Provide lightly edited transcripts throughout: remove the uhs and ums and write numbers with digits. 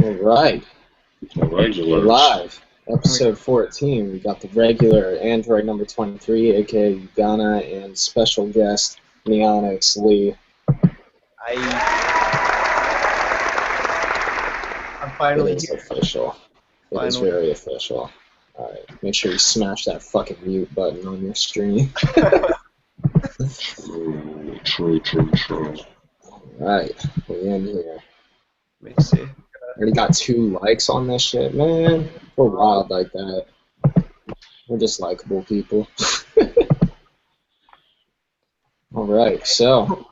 All right, we're Regulars. live. Episode 14. We got the regular Android number 23, aka Ugonna, and special guest Neonix Lee. I'm finally It is here. official. It is Finally. very official. All right, make sure you smash that fucking mute button on your stream. True. All right, we in here. Let me see. Already got 2 likes on this shit, man. We're wild like that. We're just likable people. All right, so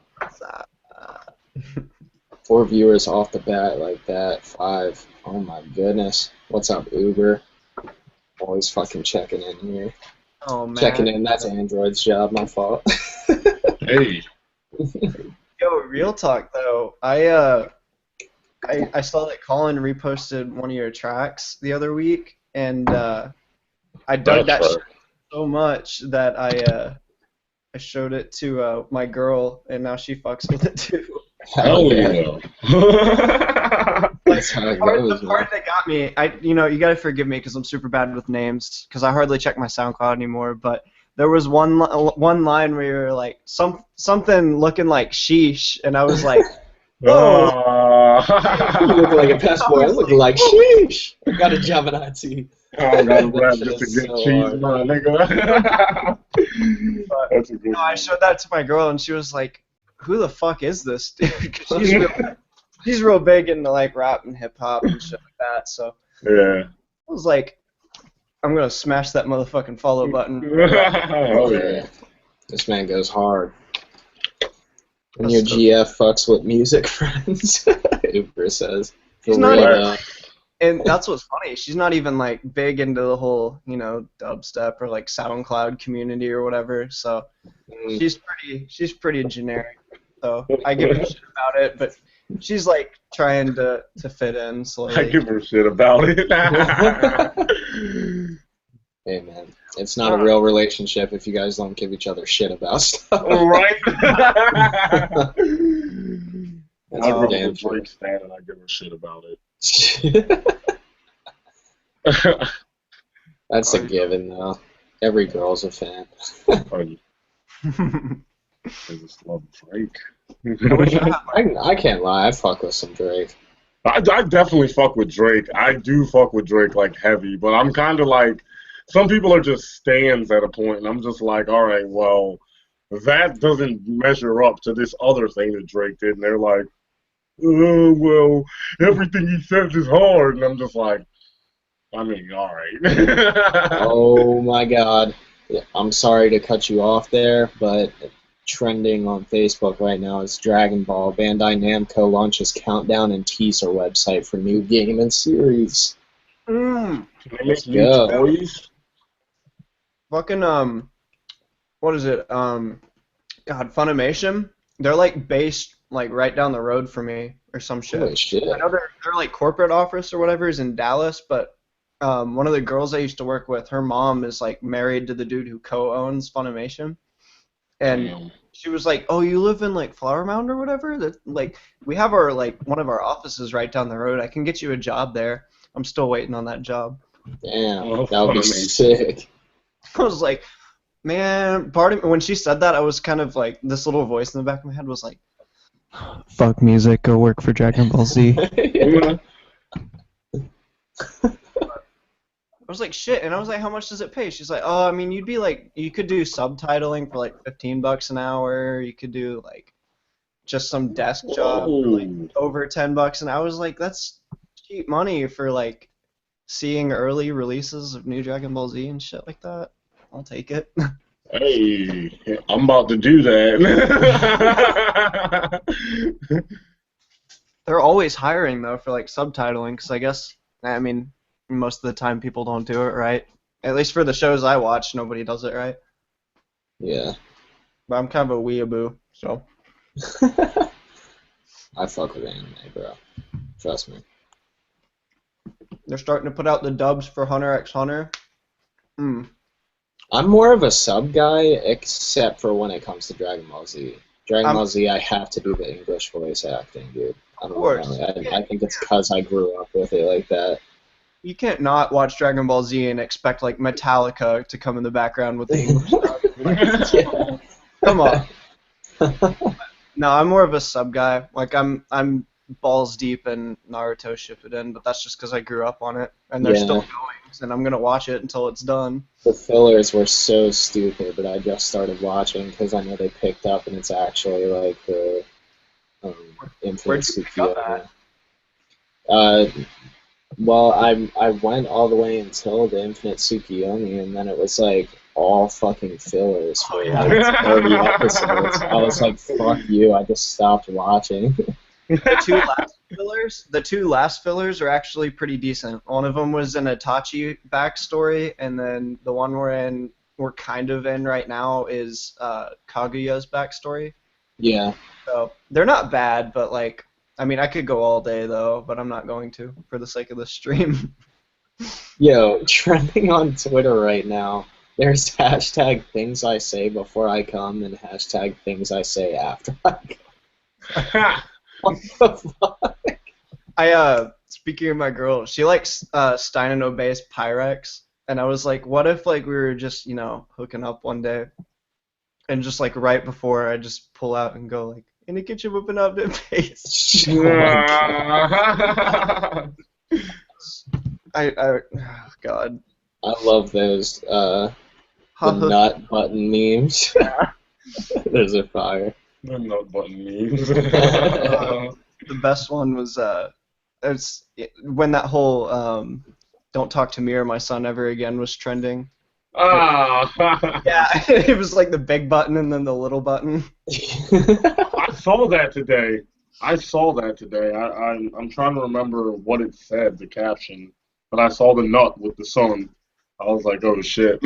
4 viewers off the bat like that. 5. Oh my goodness. What's up, Uber? Always fucking checking in here. Oh man. Checking in. That's Android's job. My fault. Hey. Yo, real talk though. I saw that Colin reposted one of your tracks the other week, and I dug that shit so much that I showed it to my girl, and now she fucks with it too. Hell yeah. That's how it goes, The part that got me, you gotta forgive me because I'm super bad with names, because I hardly check my SoundCloud anymore. But there was one line where you were like something looking like sheesh, and I was like, whoa. You look like a passport. I look like sheesh. I got a Javanati. I gotta rap just to get so cheese, hard. my nigga. But, That's a good I one. showed that to my girl, and she was like, "Who the fuck is this dude?" 'Cause she's real big into like rap and hip hop and shit like that. So Yeah. I was like, "I'm gonna smash that motherfucking follow button." Oh yeah. This man goes hard. And That's your so- GF fucks with music friends, Uber says. For She's not real, even- though. And that's what's funny. She's not even like big into the whole, dubstep or like SoundCloud community or whatever. So she's pretty generic. So I give her shit about it, but she's like trying to fit in slowly. I give her shit about it. Hey, man. It's not a real relationship if you guys don't give each other shit about stuff. Right? That's I for really damn sure. Drake stan and I give her shit about it. That's a given, though. Every girl's a fan. I just love Drake. I can't lie. I fuck with some Drake. I definitely fuck with Drake. I do fuck with Drake like heavy, but I'm kind of like, some people are just stands at a point, and I'm just like, all right, well, that doesn't measure up to this other thing that Drake did, and they're like, oh, well, everything he says is hard, and I'm just like, I mean, all right. Oh my god. Yeah, I'm sorry to cut you off there, but trending on Facebook right now is Dragon Ball. Bandai Namco launches countdown and teaser website for new game and series. They Let's make new go. toys. Fucking what is it? God, Funimation. They're like based like right down the road for me or some shit. Holy shit. I know their like corporate office or whatever is in Dallas, but one of the girls I used to work with, her mom is like married to the dude who co-owns Funimation, and Damn. she was like, "Oh, you live in like Flower Mound or whatever? That like we have our like one of our offices right down the road. I can get you a job there. I'm still waiting on that job." Damn, Oh, that would be Funimation. sick. I was like, man, part of me, when she said that, I was kind of like, this little voice in the back of my head was like, fuck music, go work for Dragon Ball Z. I was like, shit, and I was like, how much does it pay? She's like, oh, I mean, you'd be like, you could do subtitling for like $15 an hour, you could do like just some desk job for like over $10, and I was like, that's cheap money for like seeing early releases of new Dragon Ball Z and shit like that. I'll take it. Hey, I'm about to do that. They're always hiring though for like subtitling, because I guess, I mean, most of the time people don't do it right. At least for the shows I watch, nobody does it right. Yeah. But I'm kind of a weeaboo, so. I fuck with anime, bro. Trust me. They're starting to put out the dubs for Hunter x Hunter. I'm more of a sub guy, except for when it comes to Dragon Ball Z. Dragon Ball Z, I have to do the English voice acting, dude. I don't know. I think it's because I grew up with it like that. You can't not watch Dragon Ball Z and expect like Metallica to come in the background with the English dub. Come on. No, I'm more of a sub guy. Like I'm balls deep in Naruto Shippuden, but that's just because I grew up on it, and they're still going, and I'm gonna watch it until it's done. The fillers were so stupid, but I just started watching because I know they picked up, and it's actually like the Infinite Tsukiyomi. Well, I went all the way until the Infinite Tsukiyomi, and then it was like all fucking fillers for like 30 episodes. I was like, fuck you, I just stopped watching. The two last fillers are actually pretty decent. One of them was an Itachi backstory, and then the one we're kind of in right now is Kaguya's backstory. Yeah. So they're not bad, but like, I mean, I could go all day though, but I'm not going to for the sake of the stream. Yo, trending on Twitter right now, there's hashtag things I say before I come and hashtag things I say after I come. What the fuck? Speaking of my girl, she likes Stein and Obey's Pyrex, and I was like, what if like we were just, you know, hooking up one day, and just like right before I just pull out and go like, in the kitchen whipping up the paste. Oh God. I love those the nut button memes. Those are fire. The nut button memes. The best one was when that whole "Don't talk to me or my son ever again" was trending. Yeah, it was like the big button and then the little button. I saw that today. I'm trying to remember what it said, the caption, but I saw the nut with the sun. I was like, oh shit.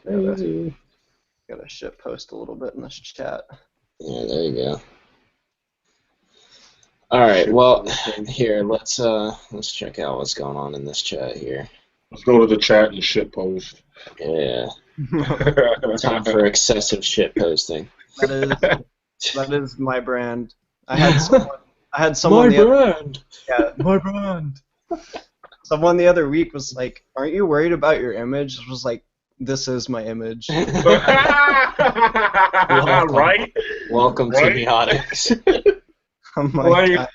Crazy. Gotta shit post a little bit in this chat. Yeah, there you go. All right, well, here let's check out what's going on in this chat here. Let's go to the chat and shit post. Yeah. Time for excessive shit posting. That is my brand. I had someone. My brand. Yeah, my brand. Someone the other week was like, "Aren't you worried about your image?" I was like, "This is my image." Right? Welcome to Neonix. I'm like,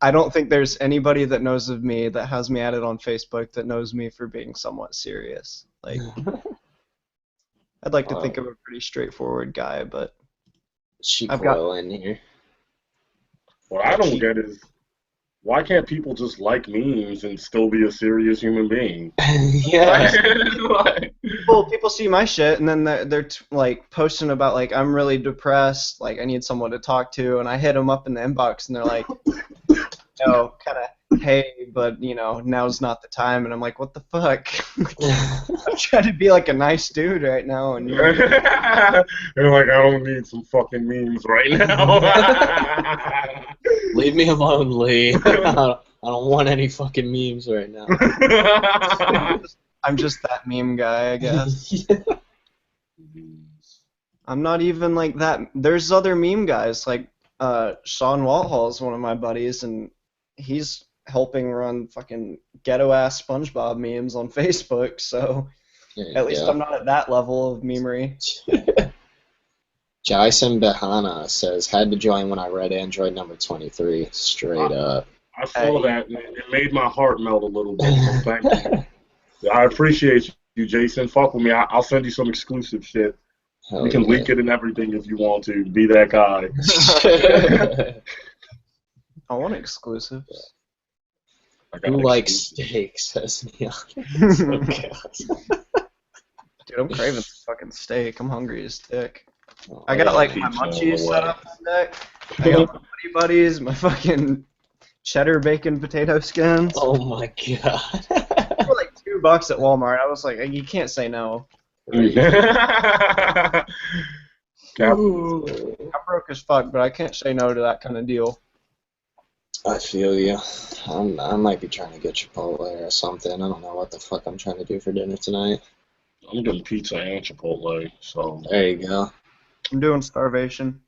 I don't think there's anybody that knows of me that has me added on Facebook that knows me for being somewhat serious. Like, I'd like to think I'm a pretty straightforward guy, but I've got in here. What I don't get is, why can't people just like memes and still be a serious human being? Yeah. Well, people see my shit and then they're like posting about like I'm really depressed, like I need someone to talk to, and I hit them up in the inbox and they're like, no, kind of, hey, but you know, now's not the time, and I'm like, what the fuck? I'm trying to be like a nice dude right now, and you're like, I don't need some fucking memes right now. Leave me alone, Lee. I don't want any fucking memes right now. I'm just that meme guy, I guess. Yeah. I'm not even like that. There's other meme guys, like Sean Walthall is one of my buddies, and he's helping run fucking ghetto-ass SpongeBob memes on Facebook, so at least I'm not at that level of memery. Jason Behana says, had to join when I read Android number 23, straight up. I saw that, and it made my heart melt a little bit, so thank you. I appreciate you, Jason. Fuck with me. I'll send you some exclusive shit. Hell we can leak it and everything if you want to. Be that guy. I want exclusives. Who likes steak, says Neonix. Dude, I'm craving some fucking steak. I'm hungry as dick. Oh, I got like my munchies set up on deck. I got my buddies, my fucking cheddar bacon potato skins. Oh my god. They were like $2 at Walmart. I was like, you can't say no. I'm broke as fuck, but I can't say no to that kind of deal. I feel you. I might be trying to get Chipotle or something. I don't know what the fuck I'm trying to do for dinner tonight. I'm getting pizza and Chipotle, so. There you go. I'm doing starvation.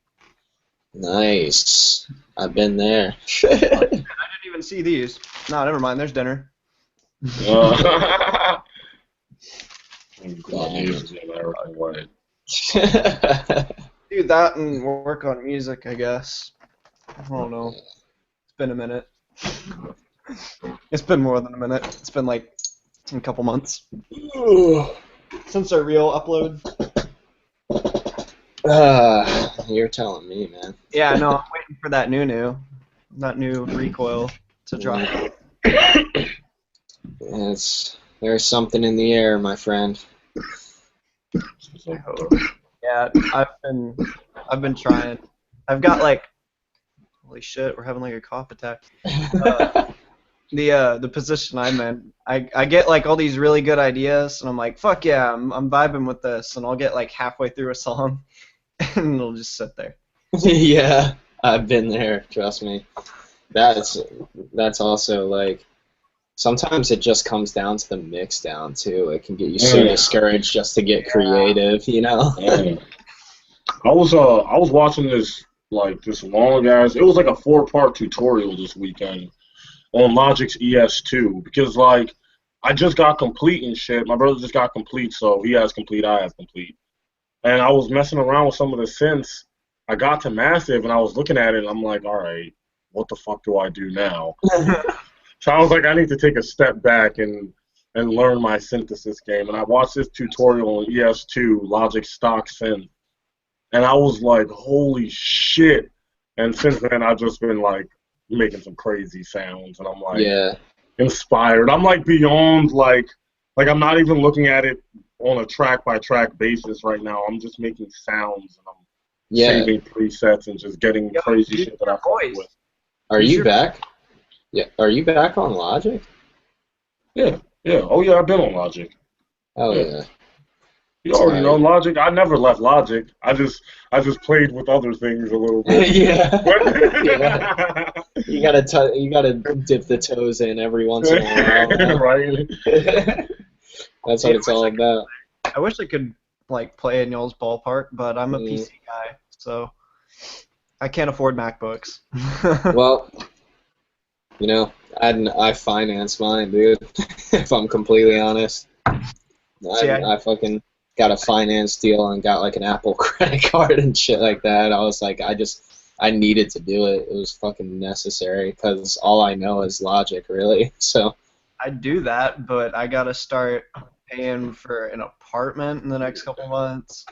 Nice. I've been there. I didn't even see these. No, never mind. There's dinner. God, Dang. this is the American way. Do that and work on music, I guess. I don't know. It's been a minute. It's been more than a minute. It's been like a couple months since our real upload. You're telling me, man. Yeah, no, I'm waiting for that new recoil to drop. There's something in the air, my friend. Yeah, I've been trying. I've got like, holy shit, we're having like a cough attack. The position I'm in, I get like all these really good ideas, and I'm like, fuck yeah, I'm vibing with this, and I'll get like halfway through a song, and it'll just sit there. Yeah, I've been there. Trust me. That's also like sometimes it just comes down to the mix down too. It can get you so discouraged just to get creative, you know. I was watching this long ass. It was like a 4-part tutorial this weekend on Logic's ES2 because like I just got complete and shit. My brother just got complete, so he has complete, I have complete. And I was messing around with some of the synths. I got to massive and I was looking at it and I'm like, all right, what the fuck do I do now? So I was like, I need to take a step back and learn my synthesis game. And I watched this tutorial on ES2, Logic Stock Synth. And I was like, holy shit. And since then, I've just been like making some crazy sounds. And I'm like inspired. I'm like beyond like I'm not even looking at it on a track by track basis right now. I'm just making sounds and I'm saving presets and just getting crazy shit that I fuck with. Are you back? Yeah. Are you back on Logic? Yeah. Oh yeah, I've been on Logic. Oh yeah. You already know Logic. I never left Logic. I just played with other things a little bit. You gotta dip the toes in every once in a while. Right. That's what it's all about. I wish I could like play in y'all's ballpark, but I'm a PC guy, so I can't afford MacBooks. Well, you know, I finance mine, dude. If I'm completely honest, I fucking got a finance deal and got like an Apple credit card and shit like that. I was like, I needed to do it. It was fucking necessary because all I know is Logic, really. So I'd do that, but I gotta start paying for an apartment in the next couple months.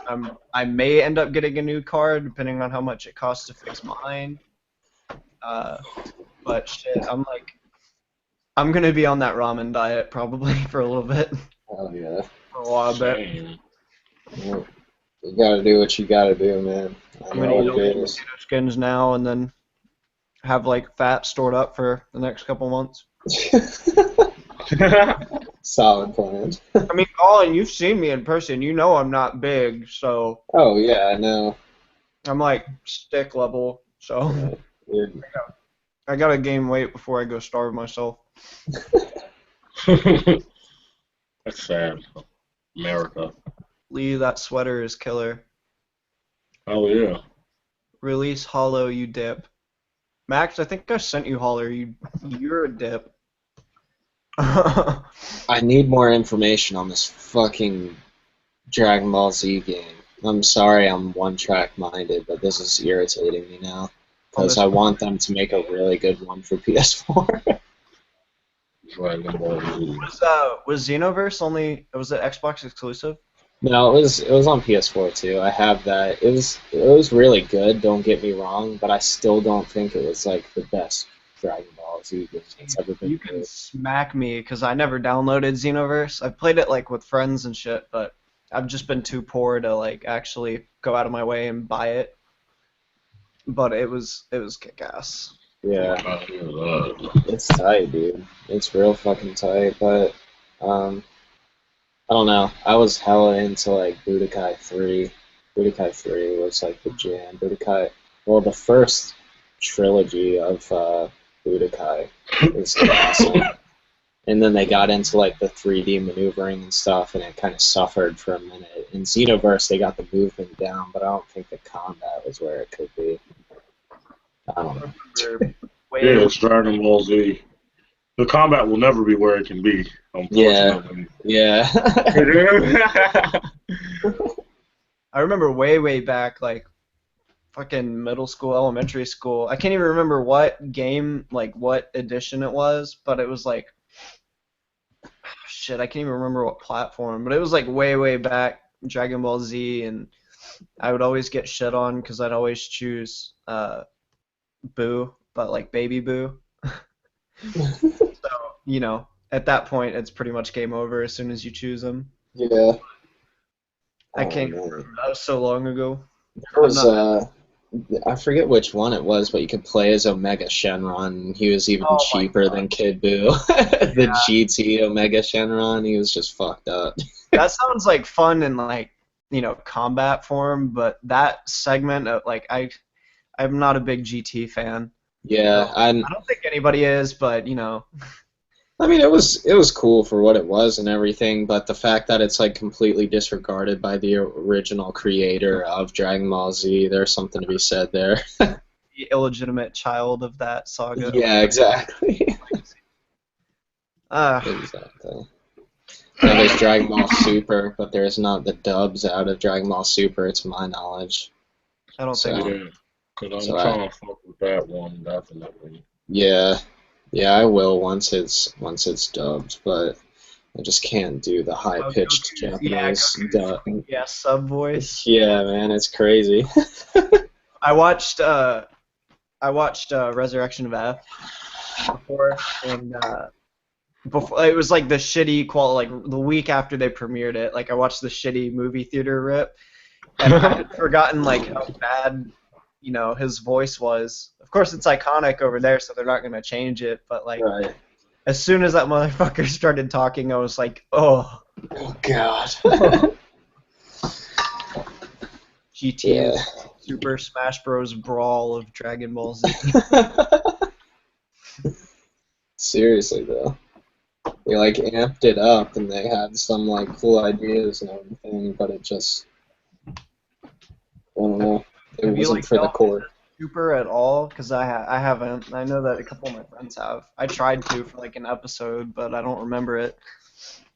I may end up getting a new car depending on how much it costs to fix mine. But shit, I'm gonna be on that ramen diet probably for a little bit. Oh yeah. For a while, bit. Well, you gotta do what you gotta do, man. I'm gonna eat potato skins now and then have like fat stored up for the next couple months. Solid plan. I mean, Colin, you've seen me in person. You know I'm not big, so. Oh yeah, I know. I'm like stick level, so. Yeah, I gotta gain weight before I go starve myself. That's sad. America. Lee, that sweater is killer. Oh yeah. Release Hollow, you dip. Max, I think I sent you Hollow. You're a dip. I need more information on this fucking Dragon Ball Z game. I'm sorry I'm one-track minded, but this is irritating me now. Because I want them to make a really good one for PS4. Dragon Ball Z. Was Xenoverse was it Xbox exclusive? No, it was on PS4 too. I have that. It was really good, don't get me wrong, but I still don't think it was like the best Dragon Ball Z game that's ever been. You can smack me because I never downloaded Xenoverse. I've played it like with friends and shit, but I've just been too poor to like actually go out of my way and buy it. But it was kick-ass. Yeah, it's tight, dude. It's real fucking tight, but I don't know. I was hella into like Budokai 3. Budokai 3 was like the jam. Well, the first trilogy of Budokai is awesome. And then they got into like the 3D maneuvering and stuff, and it kind of suffered for a minute. In Xenoverse, they got the movement down, but I don't think the combat was where it could be. I don't know. Yeah, it's Dragon Ball Z. The combat will never be where it can be, unfortunately. Yeah. I remember way back, like fucking middle school, elementary school. I can't even remember what game, like what edition it was, but it was like, shit, I can't even remember what platform, but it was like way back, Dragon Ball Z, and I would always get shit on because I'd always choose Boo, but like Baby Boo. So, you know, at that point, it's pretty much game over as soon as you choose them. Yeah. I can't remember. That was so long ago. There was I forget which one it was, but you could play as Omega Shenron. He was even cheaper than Kid Buu. The GT Omega Shenron, he was just fucked up. That sounds like fun in like, you know, combat form, but that segment of like I'm not a big GT fan. Yeah, So, I don't think anybody is, but you know. I mean, it was cool for what it was and everything, but the fact that it's like completely disregarded by the original creator of Dragon Ball Z, there's something to be said there. The illegitimate child of that saga. Yeah, exactly. Exactly. Now there's Dragon Ball Super, but there's not the dubs out of Dragon Ball Super, to my knowledge. I don't think so. Yeah, because I'm trying to fuck with that one, definitely. Yeah. Yeah, I will once it's dubbed, but I just can't do the high-pitched Japanese dub. Yeah, sub voice. Yeah, man, it's crazy. I watched Resurrection of F before, and before it was like the shitty quality, like the week after they premiered it. Like I watched the shitty movie theater rip, and I had forgotten like how bad, you know, his voice was. Of course, it's iconic over there, so they're not gonna change it. But like, as soon as that motherfucker started talking, I was like, oh God. GT Super Smash Bros. Brawl of Dragon Ball Z. Seriously though, they like amped it up, and they had some like cool ideas and everything, but it just, I don't know. It wasn't for the core. Super at all? Because I haven't. I know that a couple of my friends have. I tried to for like an episode, but I don't remember it.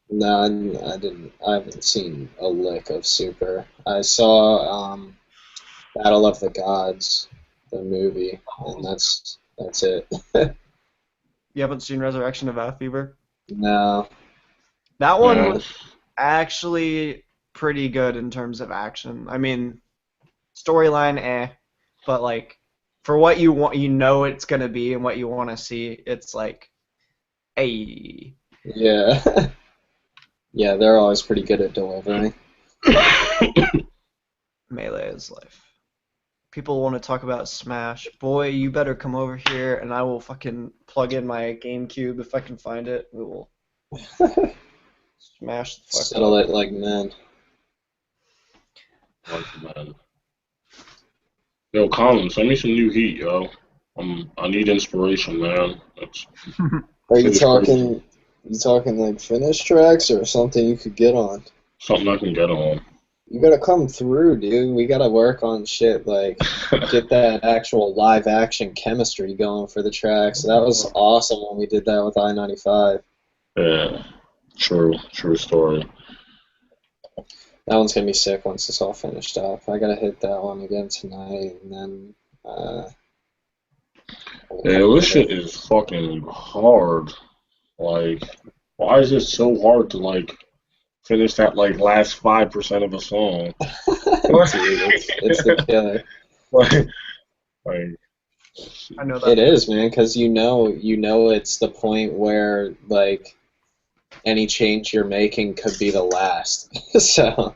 No, I didn't. I haven't seen a lick of Super. I saw Battle of the Gods, the movie, and that's it. You haven't seen Resurrection of F Fever? No. That one was actually pretty good in terms of action. I mean, storyline, but like for what you want, you know it's gonna be, and what you want to see, it's like, hey. Yeah. Yeah, they're always pretty good at delivering. Melee is life. People want to talk about Smash. Boy, you better come over here, and I will fucking plug in my GameCube if I can find it. We will smash the fuck Settle it like men. Yo, Colin, send me some new heat, yo. I need inspiration, man. Are you talking? You talking like finished tracks or something you could get on? Something I can get on. You gotta come through, dude. We gotta work on shit, like get that actual live action chemistry going for the tracks. That was awesome when we did that with I-95. Yeah, true story. That one's gonna be sick once it's all finished up. I gotta hit that one again tonight, and then. Yeah, this shit is fucking hard. Like, why is it so hard to like finish that like last 5% of a song? It's the killer. like, I know that. It is, man, because you know it's the point where like any change you're making could be the last. So.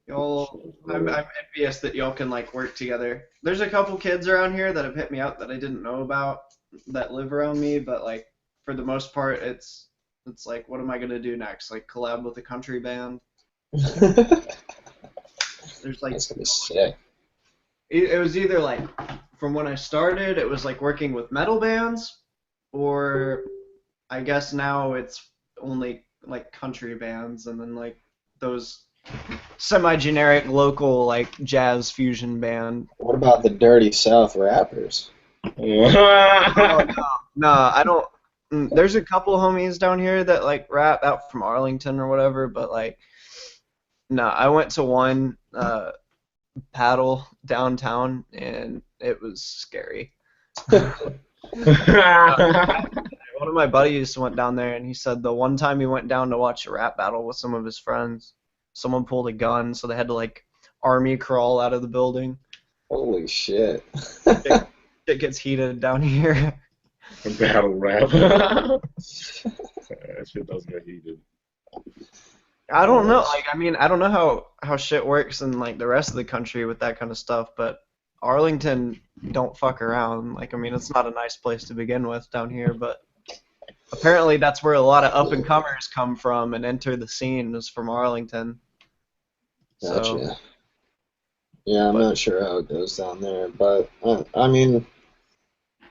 I'm envious that y'all can like work together. There's a couple kids around here that have hit me up that I didn't know about that live around me, but like for the most part, it's like, what am I gonna do next? Like collab with a country band? There's like. That's gonna be sick. It was either like from when I started, it was like working with metal bands, or I guess now it's only like country bands and then like those semi-generic local like jazz fusion band. What about the Dirty South rappers? Oh, no, I don't. There's a couple homies down here that like rap out from Arlington or whatever, but like, no, I went to one paddle downtown and it was scary. One of my buddies went down there and he said the one time he went down to watch a rap battle with some of his friends, someone pulled a gun, so they had to like army crawl out of the building. Holy shit. It gets heated down here. Battle rap. That shit does get heated. I don't know. Like, I mean, I don't know how shit works in like the rest of the country with that kind of stuff, but Arlington don't fuck around. Like, I mean, it's not a nice place to begin with down here, but apparently that's where a lot of up and comers come from and enter the scene is from Arlington. Gotcha. So, Yeah, I'm not sure how it goes down there, but I mean, I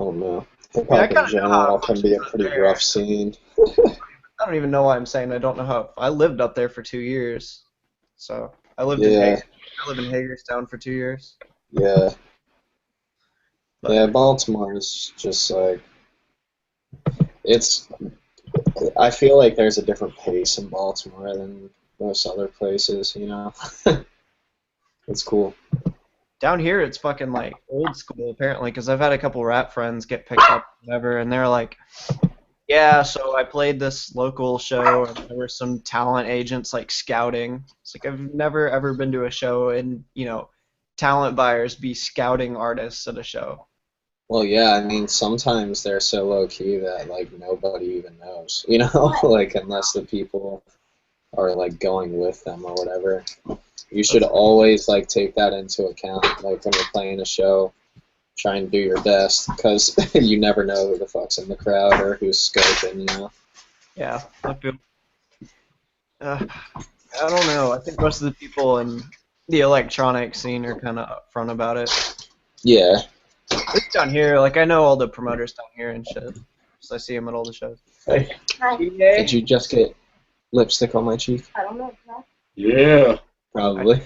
don't know. Hip I hop kinda in know general how it can be a functions pretty there. rough scene. I don't even know why I'm saying I don't know how. I lived up there for 2 years, so I lived in Yeah, I live in Hagerstown for 2 years. yeah, But yeah. Baltimore is just like it's. I feel like there's a different pace in Baltimore than most other places. You know, it's cool. down here it's fucking like old school apparently, because I've had a couple rap friends get picked up, whatever, and they're like, yeah, so I played this local show and there were some talent agents like scouting. It's like I've never ever been to a show and, talent buyers be scouting artists at a show. Well, yeah, I mean, sometimes they're so low key that like nobody even knows. You know, like unless the people are like going with them or whatever. You should always like take that into account, like when you're playing a show. Try and do your best, because you never know who the fuck's in the crowd or who's scoping, you know? Yeah, I feel. I don't know. I think most of the people in the electronic scene are kind of upfront about it. Yeah. At least down here, like I know all the promoters down here and shit, so I see them at all the shows. Hey, Hi. did you just get lipstick on my cheek? I don't know. No. Yeah. Probably.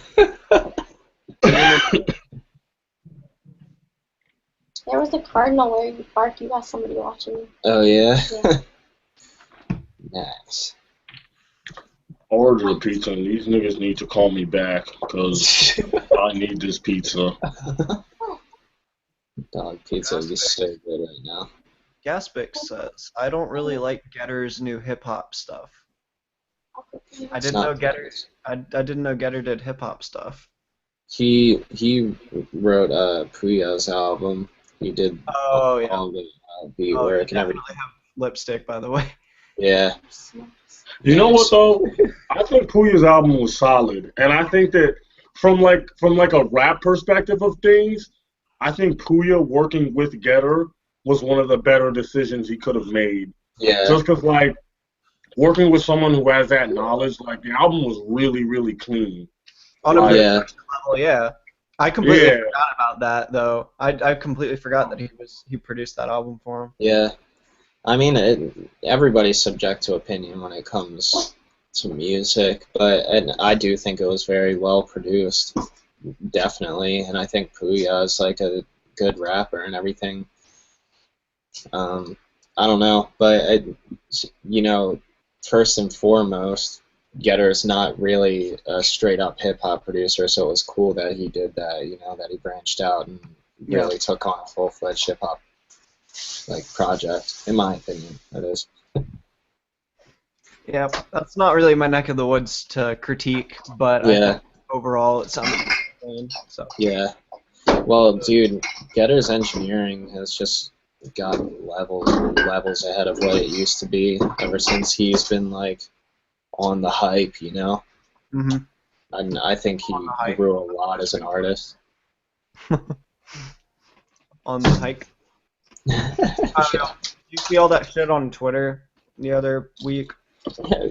There was a cardinal where you barked. You got somebody watching you. Oh, yeah? Yeah. Nice. Order the pizza, and these niggas need to call me back because I need this pizza. Dog pizza is so good right now. Gaspix says, I don't really like Getter's new hip hop stuff. I It's didn't know not Getter. I didn't know Getter did hip hop stuff. He wrote Puya's album. He did Oh yeah. all the beat Oh, you work and everything. definitely have lipstick, by the way. Yeah. You know what though? I think Puya's album was solid, and I think that from like a rap perspective of things, I think Puya working with Getter was one of the better decisions he could have made. Yeah. Just because like working with someone who has that knowledge, like the album was really really clean. On a Like, Yeah. level, yeah. I completely Yeah. forgot about that though. I completely forgot that he produced that album for him. Yeah. I mean, everybody's subject to opinion when it comes to music, but I do think it was very well produced, definitely, and I think Puya is like a good rapper and everything. I don't know, but first and foremost, Getter's not really a straight up hip hop producer, so it was cool that he did that. That he branched out and really took on a full fledged hip hop project. In my opinion, that is. Yeah, that's not really my neck of the woods to critique, but I Yeah. think overall it sounds good. So Yeah. Well, dude, Getter's engineering has just gotten levels ahead of what it used to be ever since he's been on the hype, hmm And I think he On the hype. grew a lot as an artist. on the hike. I don't know. Did you see all that shit on Twitter the other week?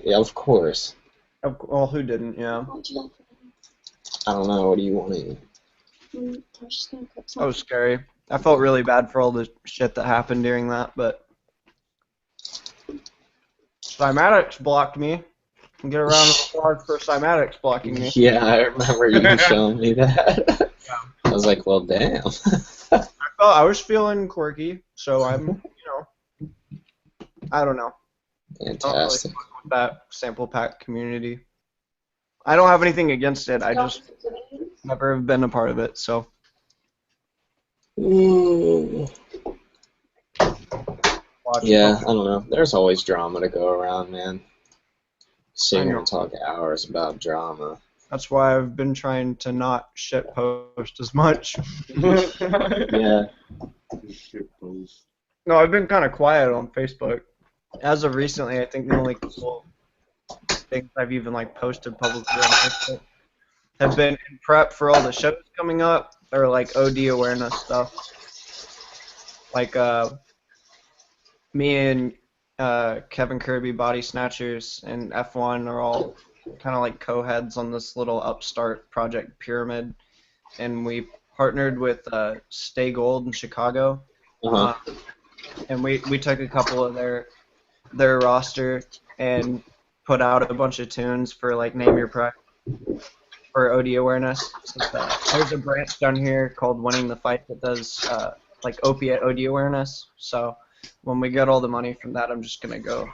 Yeah, of course. Well, who didn't? Yeah. What'd you like for I don't know. What do you want to eat? dinner? I was just gonna cook That something. was scary. I felt really bad for all the shit that happened during that, but Cymatics blocked me. Get a round of applause for Cymatics blocking me. Yeah, I remember you showing me that. Yeah. I was like, well, damn. I was feeling quirky, so I'm, I don't know. I don't really Fantastic. fuck with that sample pack community. I don't have anything against it. I just never have been a part of it, so. Yeah, I don't know. There's always drama to go around, man. Sit I here know. and talk hours about drama. That's why I've been trying to not shit post as much. Yeah. Shit post. No, I've been kind of quiet on Facebook. As of recently, I think the only couple things I've even like posted publicly on Facebook have been in prep for all the shows coming up, or like OD awareness stuff. Like me and Kevin Kirby, Body Snatchers, and F1 are all kind of like co-heads on this little upstart project Pyramid, and we partnered with Stay Gold in Chicago, Uh-huh. and we took a couple of their roster and put out a bunch of tunes for like Name Your Price for OD awareness. So, there's a branch down here called Winning the Fight that does like opiate OD awareness. So when we get all the money from that, I'm just gonna go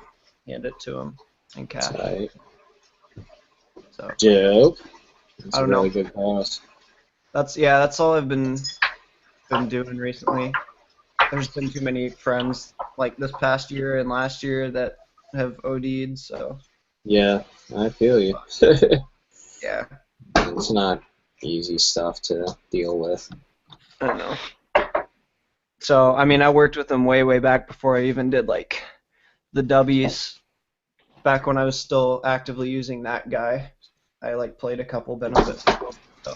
hand it to them in cash. Right. So Dope. That's I a don't really know. good cause. That's all I've been doing recently. There's been too many friends like this past year and last year that have OD'd, so Yeah, I feel you. yeah, It's not easy stuff to deal with. I know. So I mean, I worked with them way back before I even did like the W's. Back when I was still actively using that guy, I like played a couple benefits. So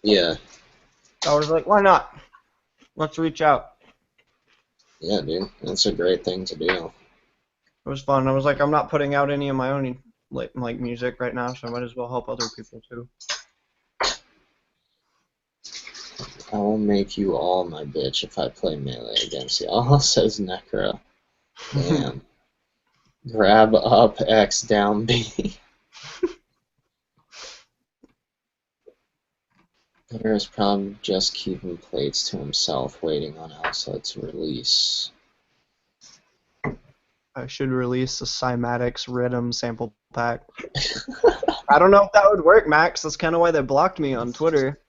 Yeah. I was like, why not? Let's reach out. Yeah, dude. That's a great thing to do. It was fun. I was like, I'm not putting out any of my own like music right now, so I might as well help other people too. I will make you all my bitch if I play melee against y'all, says Necra. Damn. Grab up X down B. There's probably just keeping plates to himself, waiting on Elsa to release. I should release a Cymatics Rhythm sample pack. I don't know if that would work, Max. That's kind of why they blocked me on Twitter.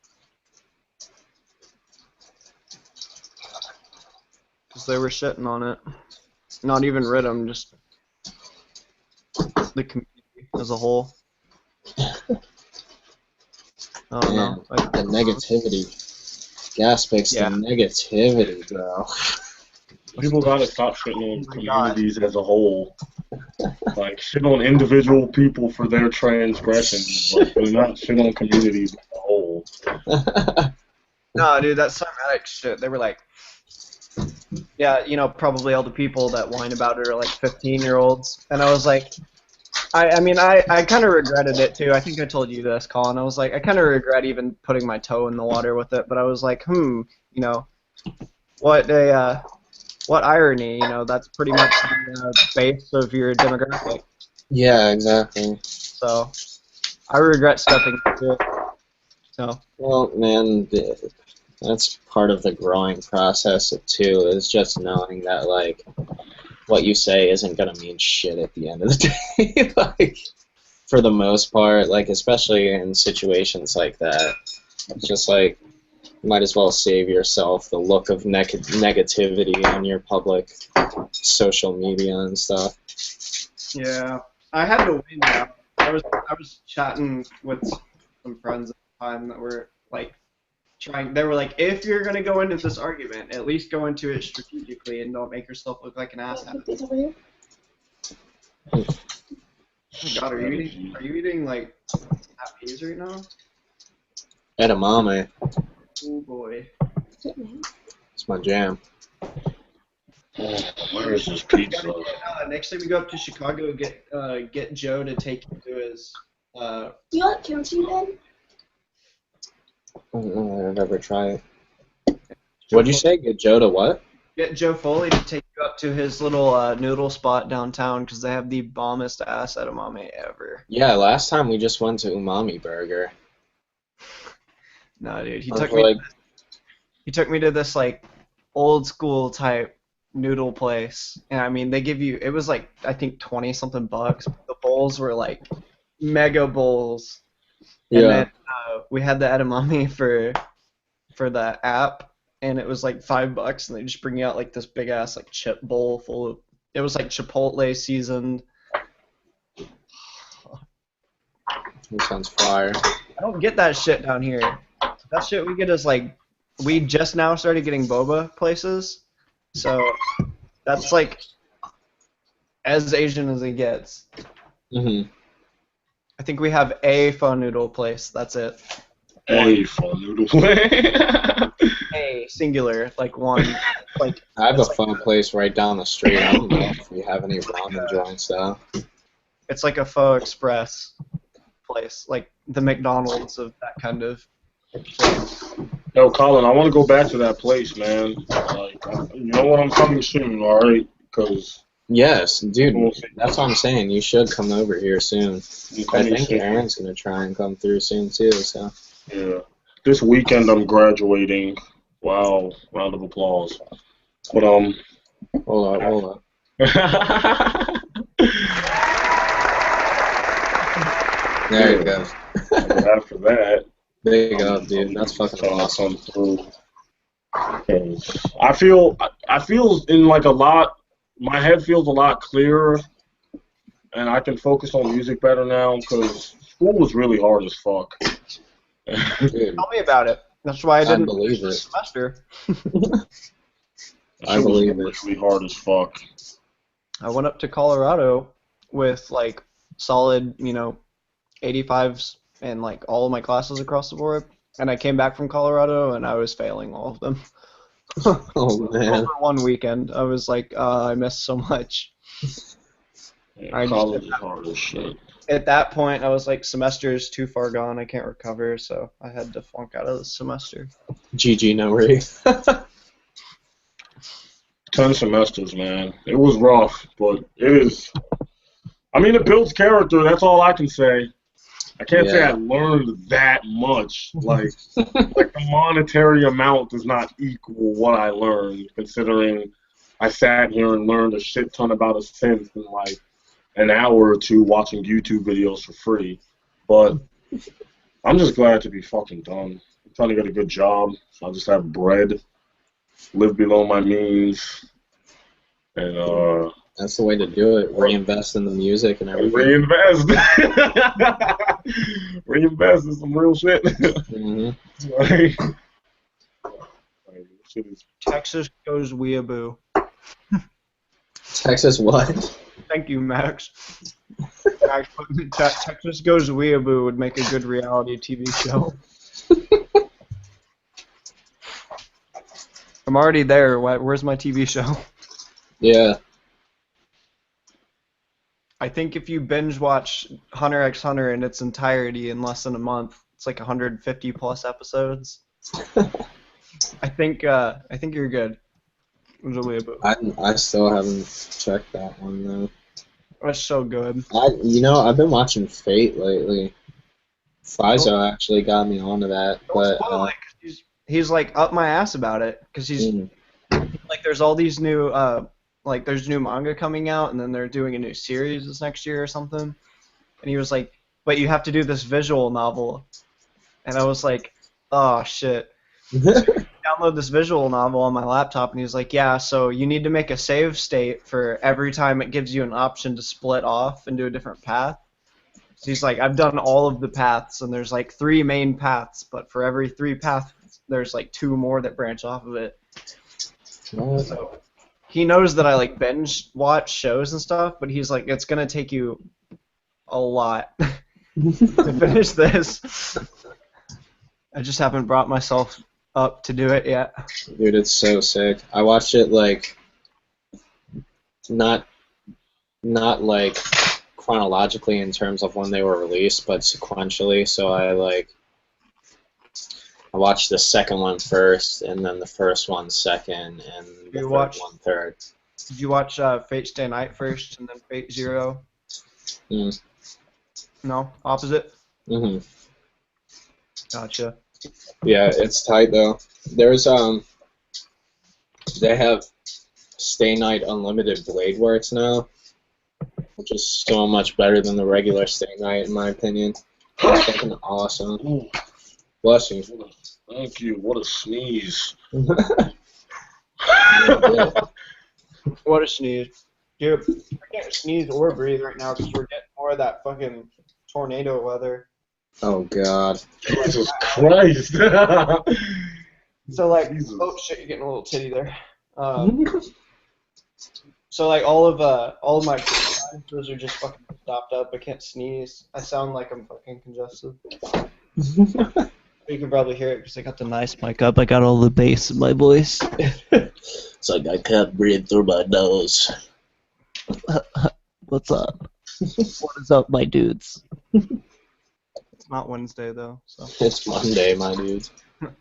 Because they were shitting on it. Not even Rhythm, just the community as a whole. I don't know. Man, the negativity. Gaspix, Yeah. the negativity, bro. People gotta stop shitting on Oh my God. communities as a whole. Like, shit on individual people for their transgressions. Like, do not shit on communities as a whole. No, dude, that Cymatics shit, they were like, yeah, probably all the people that whine about it are like 15-year-olds. And I was like, I mean, I kind of regretted it too. I think I told you this, Colin. I was like, I kind of regret even putting my toe in the water with it. But I was like, what irony, that's pretty much the base of your demographic. Yeah, exactly. So I regret stepping into it. So Well, man, that's part of the growing process too, is just knowing that, like, what you say isn't gonna mean shit at the end of the day. Like, for the most part, like, especially in situations like that, it's just like, you might as well save yourself the look of negativity on your public social media and stuff. yeah, I had to win that. I was chatting with some friends at the time that were like they were like, if you're gonna go into this argument, at least go into it strategically and don't make yourself look like an asshat. These over here. Oh my God, are you eating like half peas right now? Edamame, Oh boy. it's my jam. Where is this pizza? Next time we go up to Chicago, get Joe to take you to his. Do you like kimchi then? I don't know if I've ever tried it. What'd you say? Get Joe to what? Get Joe Foley to take you up to his little noodle spot downtown because they have the bombest ass edamame ever. Yeah, last time we just went to Umami Burger. No, dude, I was like, he took me to this like old school type noodle place, and I mean they give you it was like I think 20 something bucks. But the bowls were like mega bowls, and yeah, then we had the edamame for the app. And it was like $5, and they just bring you out like this big ass like chip bowl full of. It was like Chipotle seasoned. that sounds fire. I don't get that shit down here. That shit we get is like we just now started getting boba places, so that's like as Asian as it gets. Mhm. I think we have a pho noodle place. That's it. A pho noodle. A singular, like one. Like I have a it's phone place right down the street. I don't know if we have any ramen joints though. it's like a pho express place, like the McDonald's of that kind of place. Yo, Colin, I want to go back to that place, man. Like, you know what? I'm coming soon, all right? Because Yes, dude. That's what I'm saying. You should come over here soon. I think Aaron's gonna try and come through soon too. So. Yeah. This weekend I'm graduating. Wow. Round of applause. But Hold up. There you go. After that, Big up, dude. That's fucking awesome. I feel in like a lot. My head feels a lot clearer, and I can focus on music better now because school was really hard as fuck. Dude, Tell me about it. That's why I didn't believe finish it. the semester. I believe it. Really hard as fuck. I went up to Colorado with like solid, 85s in like all of my classes across the board, and I came back from Colorado and I was failing all of them. Oh man. Over one weekend, I was like, I missed so much. Yeah, college is hard as shit. At that point, I was like, semester is too far gone. I can't recover, so I had to flunk out of the semester. GG, no worries. 10 semesters, man. It was rough, but it is. I mean, it builds character. That's all I can say. I can't say I learned that much. Like the monetary amount does not equal what I learned, considering I sat here and learned a shit ton about a synth in like an hour or two watching YouTube videos for free. But I'm just glad to be fucking done. I'm trying to get a good job, so I'll just have bread, live below my means, and That's the way to do it. Reinvest in the music and everything. Reinvest in some real shit. Mm-hmm. Shit is. Texas goes weeaboo. Texas what? Thank you, Max. Max put in the chat, Texas goes weeaboo would make a good reality TV show. I'm already there. Where's my TV show? Yeah. I think if you binge watch Hunter x Hunter in its entirety in less than a month, it's like 150 plus episodes. I think you're good. I still haven't checked that one though. That's so good. I've been watching Fate lately. Fizo actually got me onto that, but he's like up my ass about it because he's like there's all these new like there's new manga coming out and then they're doing a new series this next year or something, and he was like, but you have to do this visual novel, and I was like, oh shit. Download this visual novel on my laptop, and he was like, yeah, so you need to make a save state for every time it gives you an option to split off and do a different path. So he's like, I've done all of the paths, and there's like 3 main paths, but for every 3 paths, there's like 2 more that branch off of it. So he knows that I like binge watch shows and stuff, but he's like, it's gonna take you a lot to finish this. I just haven't brought myself up to do it yet. Dude, it's so sick. I watched it like not like chronologically in terms of when they were released, but sequentially. So I like I watched the second one first, and then the first one second, and the third one third. Did you watch Fate Stay Night first, and then Fate Zero? Mm. No, opposite. Mhm. Gotcha. Yeah, it's tight though. There's they have Stay Night Unlimited Blade Works now, which is so much better than the regular Stay Night in my opinion. It's fucking awesome. Ooh, Bless you. thank you. What a sneeze. What a sneeze. Dude, I can't sneeze or breathe right now because we're getting more of that fucking tornado weather. Oh god. Jesus Christ. So like, Jesus. oh shit, you're getting a little titty there. So like all of my sinuses are just fucking stopped up. I can't sneeze. I sound like I'm fucking congested. You can probably hear it because I got the nice mic up. I got all the bass in my voice. It's like I can't breathe through my nose. What's up? What is up, my dudes? It's not Wednesday though, so. It's Monday, my dude. It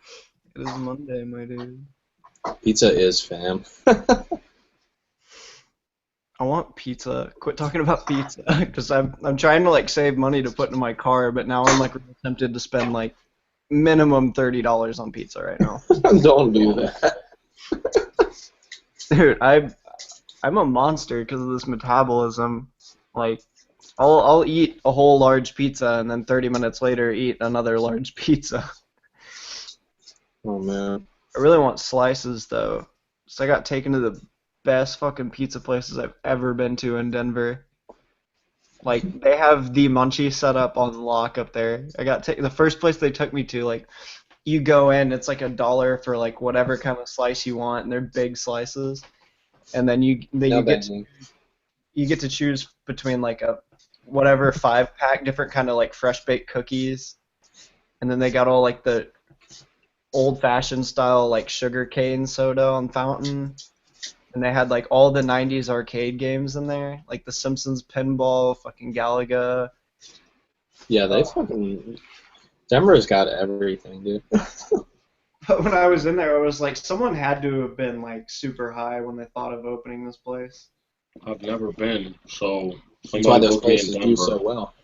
is Monday, my dude. Pizza is fam. I want pizza. Quit talking about pizza, because I'm trying to like save money to put in my car, but now I'm like really tempted to spend like minimum $30 on pizza right now. Don't do that. Dude, I'm a monster because of this metabolism. Like, I'll eat a whole large pizza and then 30 minutes later eat another large pizza. Oh man. I really want slices though, so I got taken to the best fucking pizza places I've ever been to in Denver. Like, they have the munchie set up on lock up there. I got the first place they took me to, like, you go in, it's like $1 for like whatever kind of slice you want, and they're big slices. And then you get to choose between like a whatever 5-pack, different kind of like fresh baked cookies, and then they got all like the old-fashioned style like sugar cane soda on fountain. And they had like all the 90s arcade games in there, like The Simpsons Pinball, fucking Galaga. Yeah, they fucking Denver's got everything, dude. But when I was in there, I was like, someone had to have been like super high when they thought of opening this place. I've never been, so That's why somebody those book me in places do Denver. so well.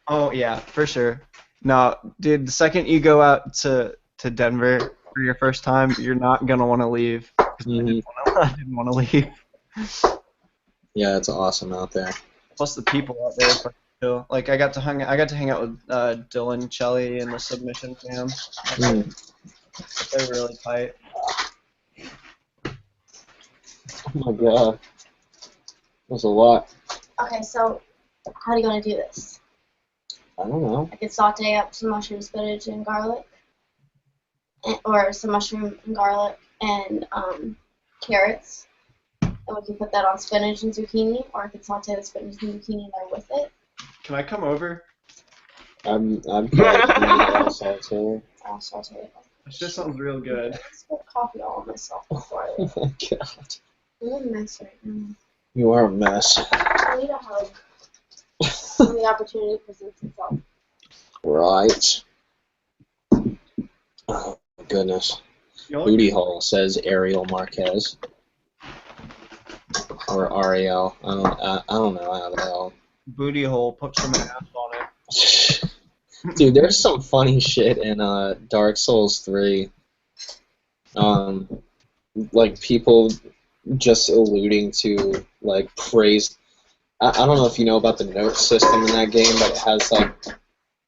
Oh yeah, for sure. No, dude, the second you go out to Denver for your first time, you're not gonna want to leave. Mhm. I didn't want to leave. Yeah, it's awesome out there. Plus the people out there are fucking chill. Like I got to hang out with Dylan, Chelly, and the Submission fam. Mm. They're really tight. Oh my god. That's a lot. Okay, so how are you gonna do this? I don't know. I could saute up some mushroom, spinach, and garlic, or some mushroom and garlic and carrots, and we can put that on spinach and zucchini, or I could saute the spinach and zucchini there with it. Can I come over? I'm probably saute. I'll saute it. This just sounds real good. I spilled coffee all on myself before I Oh my god. I'm a mess right now. You are a mess. I need a hug when the opportunity presents itself. Right. Oh my goodness. Booty hole, says Ariel Marquez. Or Ariel. I don't know how the hell. Booty hole, put some ass on it. Dude, there's some funny shit in Dark Souls 3. Like people just alluding to like praise. I don't know if you know about the note system in that game, but it has like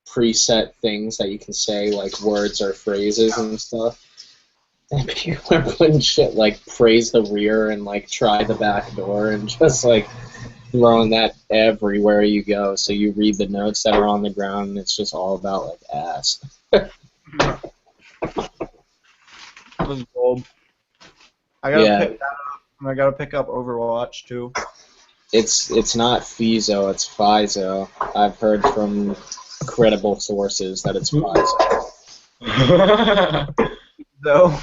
preset things that you can say, like words or phrases and stuff. And people are putting shit like praise the rear and like try the back door and just like throwing that everywhere you go. So you read the notes that are on the ground and it's just all about like ass. That was gold. I gotta pick that up, and I gotta pick up Overwatch too. It's not Fizo, it's Fizo. I've heard from credible sources that it's Fizo. So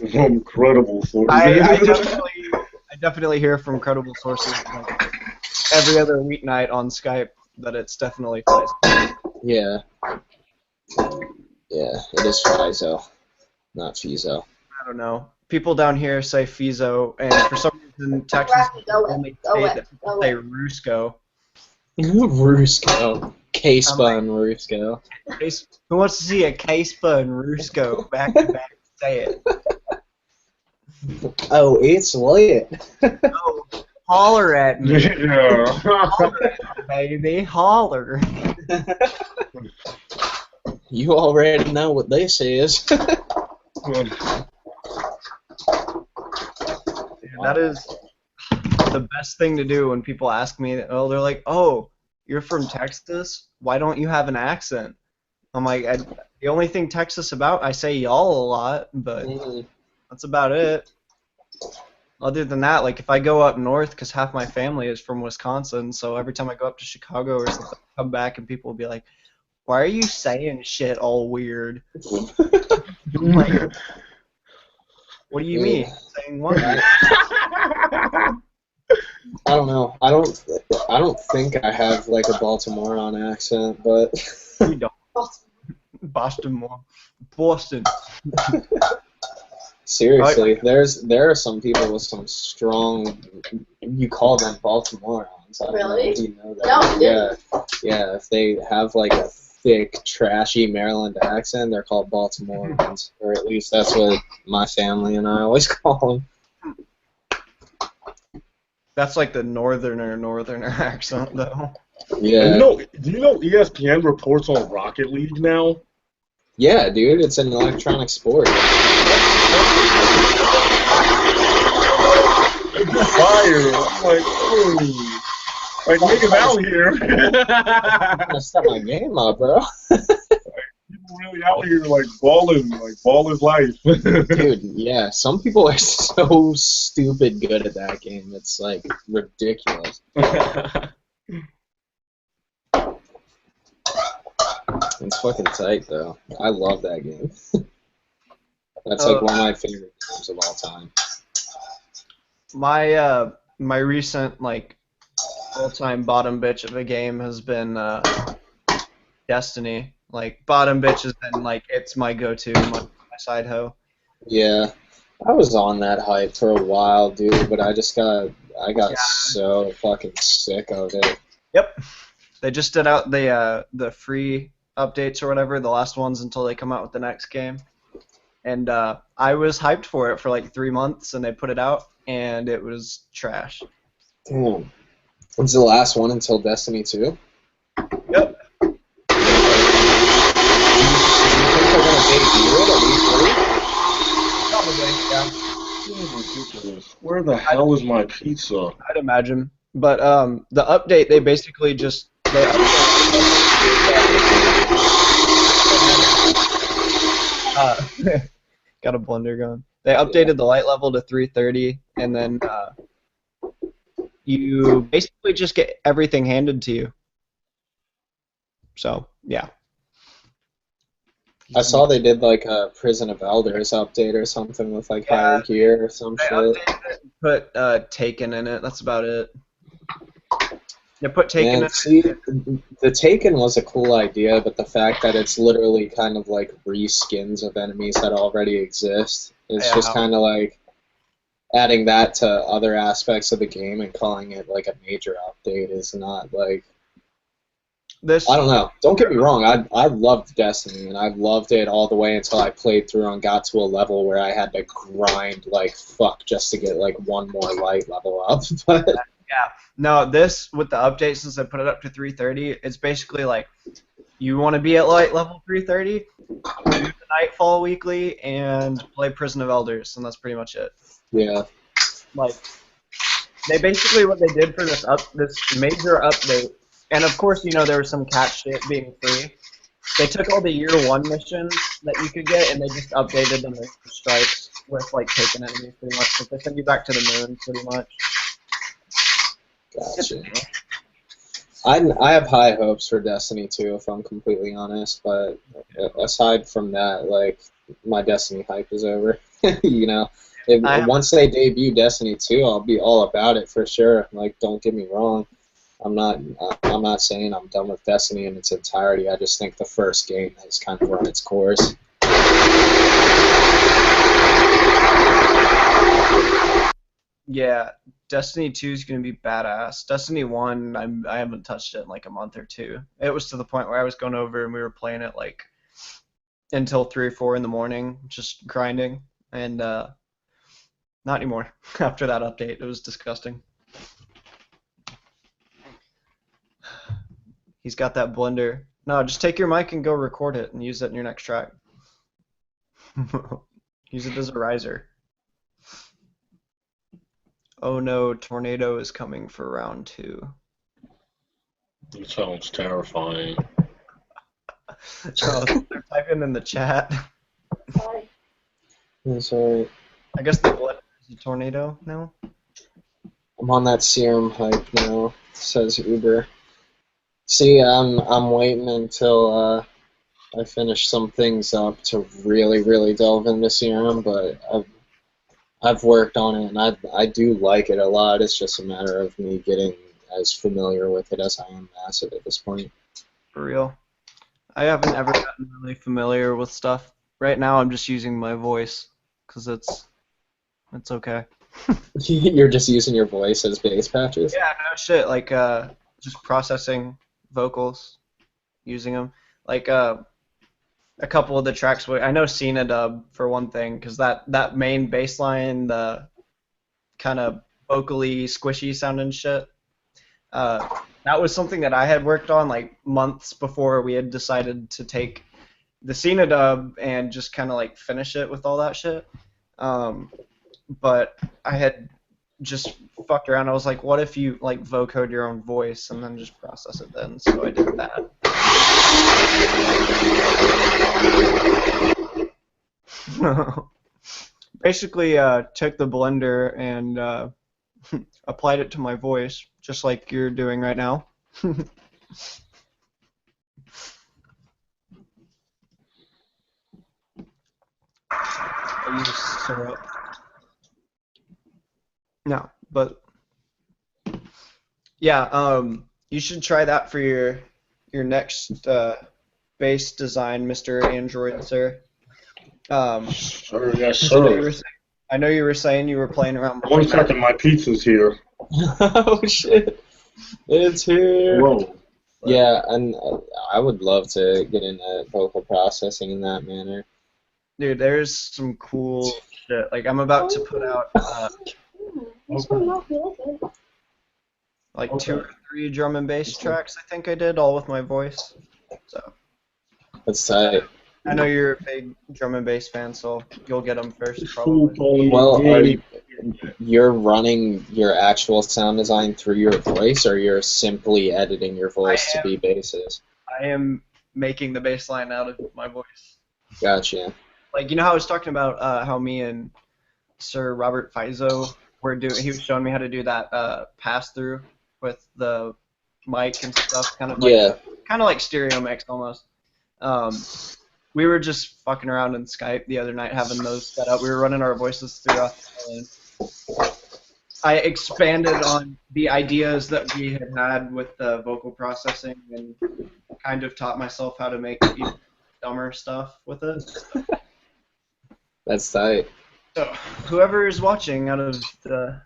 Incredible source. I definitely hear from credible sources like every other weeknight on Skype that it's definitely Fizo. Yeah. Yeah, it is Fizo, not Fizo. I don't know. People down here say Fizo, and for some reason Texas Rocky, is go the with, only go state with, that go people say with. Rusco. Rusco. K-Spun Rusco. Who wants to see a K-Spun Rusco back to back? Say it. Oh, it's lit. Oh, holler at me. Yeah. Holler at me, baby. Holler. You already know what this is. That is the best thing to do when people ask me, oh, they're like, oh, you're from Texas? Why don't you have an accent? I'm like, the only thing Texas about, I say y'all a lot, but that's about it. Other than that, like if I go up north, because half my family is from Wisconsin, so every time I go up to Chicago or something, I come back and people will be like, why are you saying shit all weird? I'm like, what do you mean? Saying what? I don't know. I don't think I have like a Baltimorean accent, but You don't. Boston. seriously, there are some people with some strong. You call them Baltimoreans. I don't know Really? if you know that. No, Yeah. If they have like a thick, trashy Maryland accent, they're called Baltimoreans, or at least that's what my family and I always call them. That's like the northerner accent, though. Yeah. Do you know ESPN reports on Rocket League now? Yeah, dude, it's an electronic sport. It's fire. I'm like, oh, like niggas out here. I'm gonna step my game up, bro. People really out here like balling, like ball is life. Dude, yeah, some people are so stupid good at that game. It's like ridiculous. It's fucking tight though. I love that game. That's like one of my favorite games of all time. My recent like all-time bottom bitch of a game has been Destiny. Like bottom bitch has been like it's my go-to, my side hoe. Yeah, I was on that hype for a while, dude, but I got so fucking sick of it. Yep. They just did out the free updates or whatever, the last ones until they come out with the next game. And I was hyped for it for like 3 months, and they put it out, and it was trash. Damn. When's the last one until Destiny 2? Yep. Do you think they're gonna debut it at Probably, yeah. Where the hell is my pizza? I'd imagine. But the update, they basically just got a blender going. They updated the light level to 330, and then you basically just get everything handed to you. So yeah. I saw they did like a Prison of Elders update or something with like higher gear or some They shit. updated it and put Taken in it. That's about it. They put Taken in And it. see, the Taken was a cool idea, but the fact that it's literally kind of like reskins of enemies that already exist is just kind of like adding that to other aspects of the game and calling it like a major update is not like. I don't know. Don't get me wrong. I loved Destiny, and I loved it all the way until I played through and got to a level where I had to grind like fuck just to get like one more light level up. But yeah. No, this with the update, since I put it up to 330, it's basically like you want to be at light level 330, do the Nightfall weekly, and play Prison of Elders, and that's pretty much it. yeah. Like they basically what they did for this major update. And of course, you know, there was some cat shit being free. They took all the year 1 missions that you could get, and they just updated them with stripes with like taken enemies pretty much. Like they send you back to the moon pretty much. Gotcha. I have high hopes for Destiny 2, if I'm completely honest. But aside from that, like my Destiny hype is over. You know, once they debut Destiny 2, I'll be all about it for sure. Like, don't get me wrong. I'm not saying I'm done with Destiny in its entirety. I just think the first game has kind of run its course. Yeah, Destiny 2 is gonna be badass. Destiny 1, I haven't touched it in like a month or two. It was to the point where I was going over and we were playing it like until 3 or 4 in the morning, just grinding, and not anymore. After that update, it was disgusting. He's got that blender. No, just take your mic and go record it and use it in your next track. Use it as a riser. Oh no, tornado is coming for round 2. It sounds terrifying. So they're typing in the chat. Sorry. That's alright. I guess the blender is a tornado now. I'm on that serum hype now, says Uber. See, I'm waiting until I finish some things up to really delve into serum, but I've worked on it and I do like it a lot. It's just a matter of me getting as familiar with it as I am massive at this point. For real. I haven't ever gotten really familiar with stuff. Right now I'm just using my voice because it's okay. You're just using your voice as bass patches? Yeah, no shit. Like just processing vocals, using them. Like a couple of the tracks. I know Cena Dub for one thing, because that main bass line, the kind of vocally squishy sounding shit. That was something that I had worked on like months before we had decided to take the Cena Dub and just kind of like finish it with all that shit. But I had just fucked around. I was like, what if you like vocode your own voice and then just process it then? So I did that. Basically, took the blender and applied it to my voice, just like you're doing right now. I use syrup. No, but yeah, you should try that for your next bass design, Mr. Android, sir. Sure, yes, So sir. I know you were saying you were playing around with 1 second, my pizza's here. Oh shit! It's here. Whoa. Yeah, and I would love to get into vocal processing in that manner. Dude, there's some cool shit. Like I'm about to put out Just don't know if you like it. like Okay. 2 or 3 drum and bass tracks. I think I did all with my voice. So That's tight. I know you're a big drum and bass fan, so you'll get them first This fool probably. calling me Well, gay. you're running your actual sound design through your voice, or you're simply editing your voice to be basses? I am making the bass line out of my voice. Gotcha. Like, you know how I was talking about how me and Sir Robert Fizo were doing, he was showing me how to do that pass-through with the mic and stuff, kind of like stereo mix almost. We were just fucking around in Skype the other night having those set up. We were running our voices throughout the island. I expanded on the ideas that we had had with the vocal processing and kind of taught myself how to make even dumber stuff with it. That's tight. So whoever is watching, out of the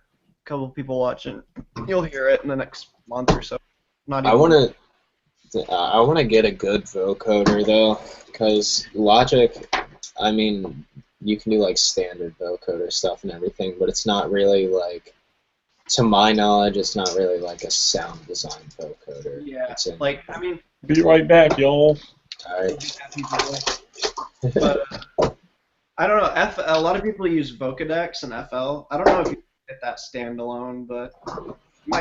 couple people watching, you'll hear it in the next month or so. Not even. I wanna get a good vocoder though, because Logic, I mean, you can do like standard vocoder stuff and everything, but it's not really like, to my knowledge, it's not really like a sound design vocoder. Yeah, like, I mean, Be right back, y'all. Alright. but I don't know. A lot of people use Vocodex and FL. I don't know if you get that standalone, but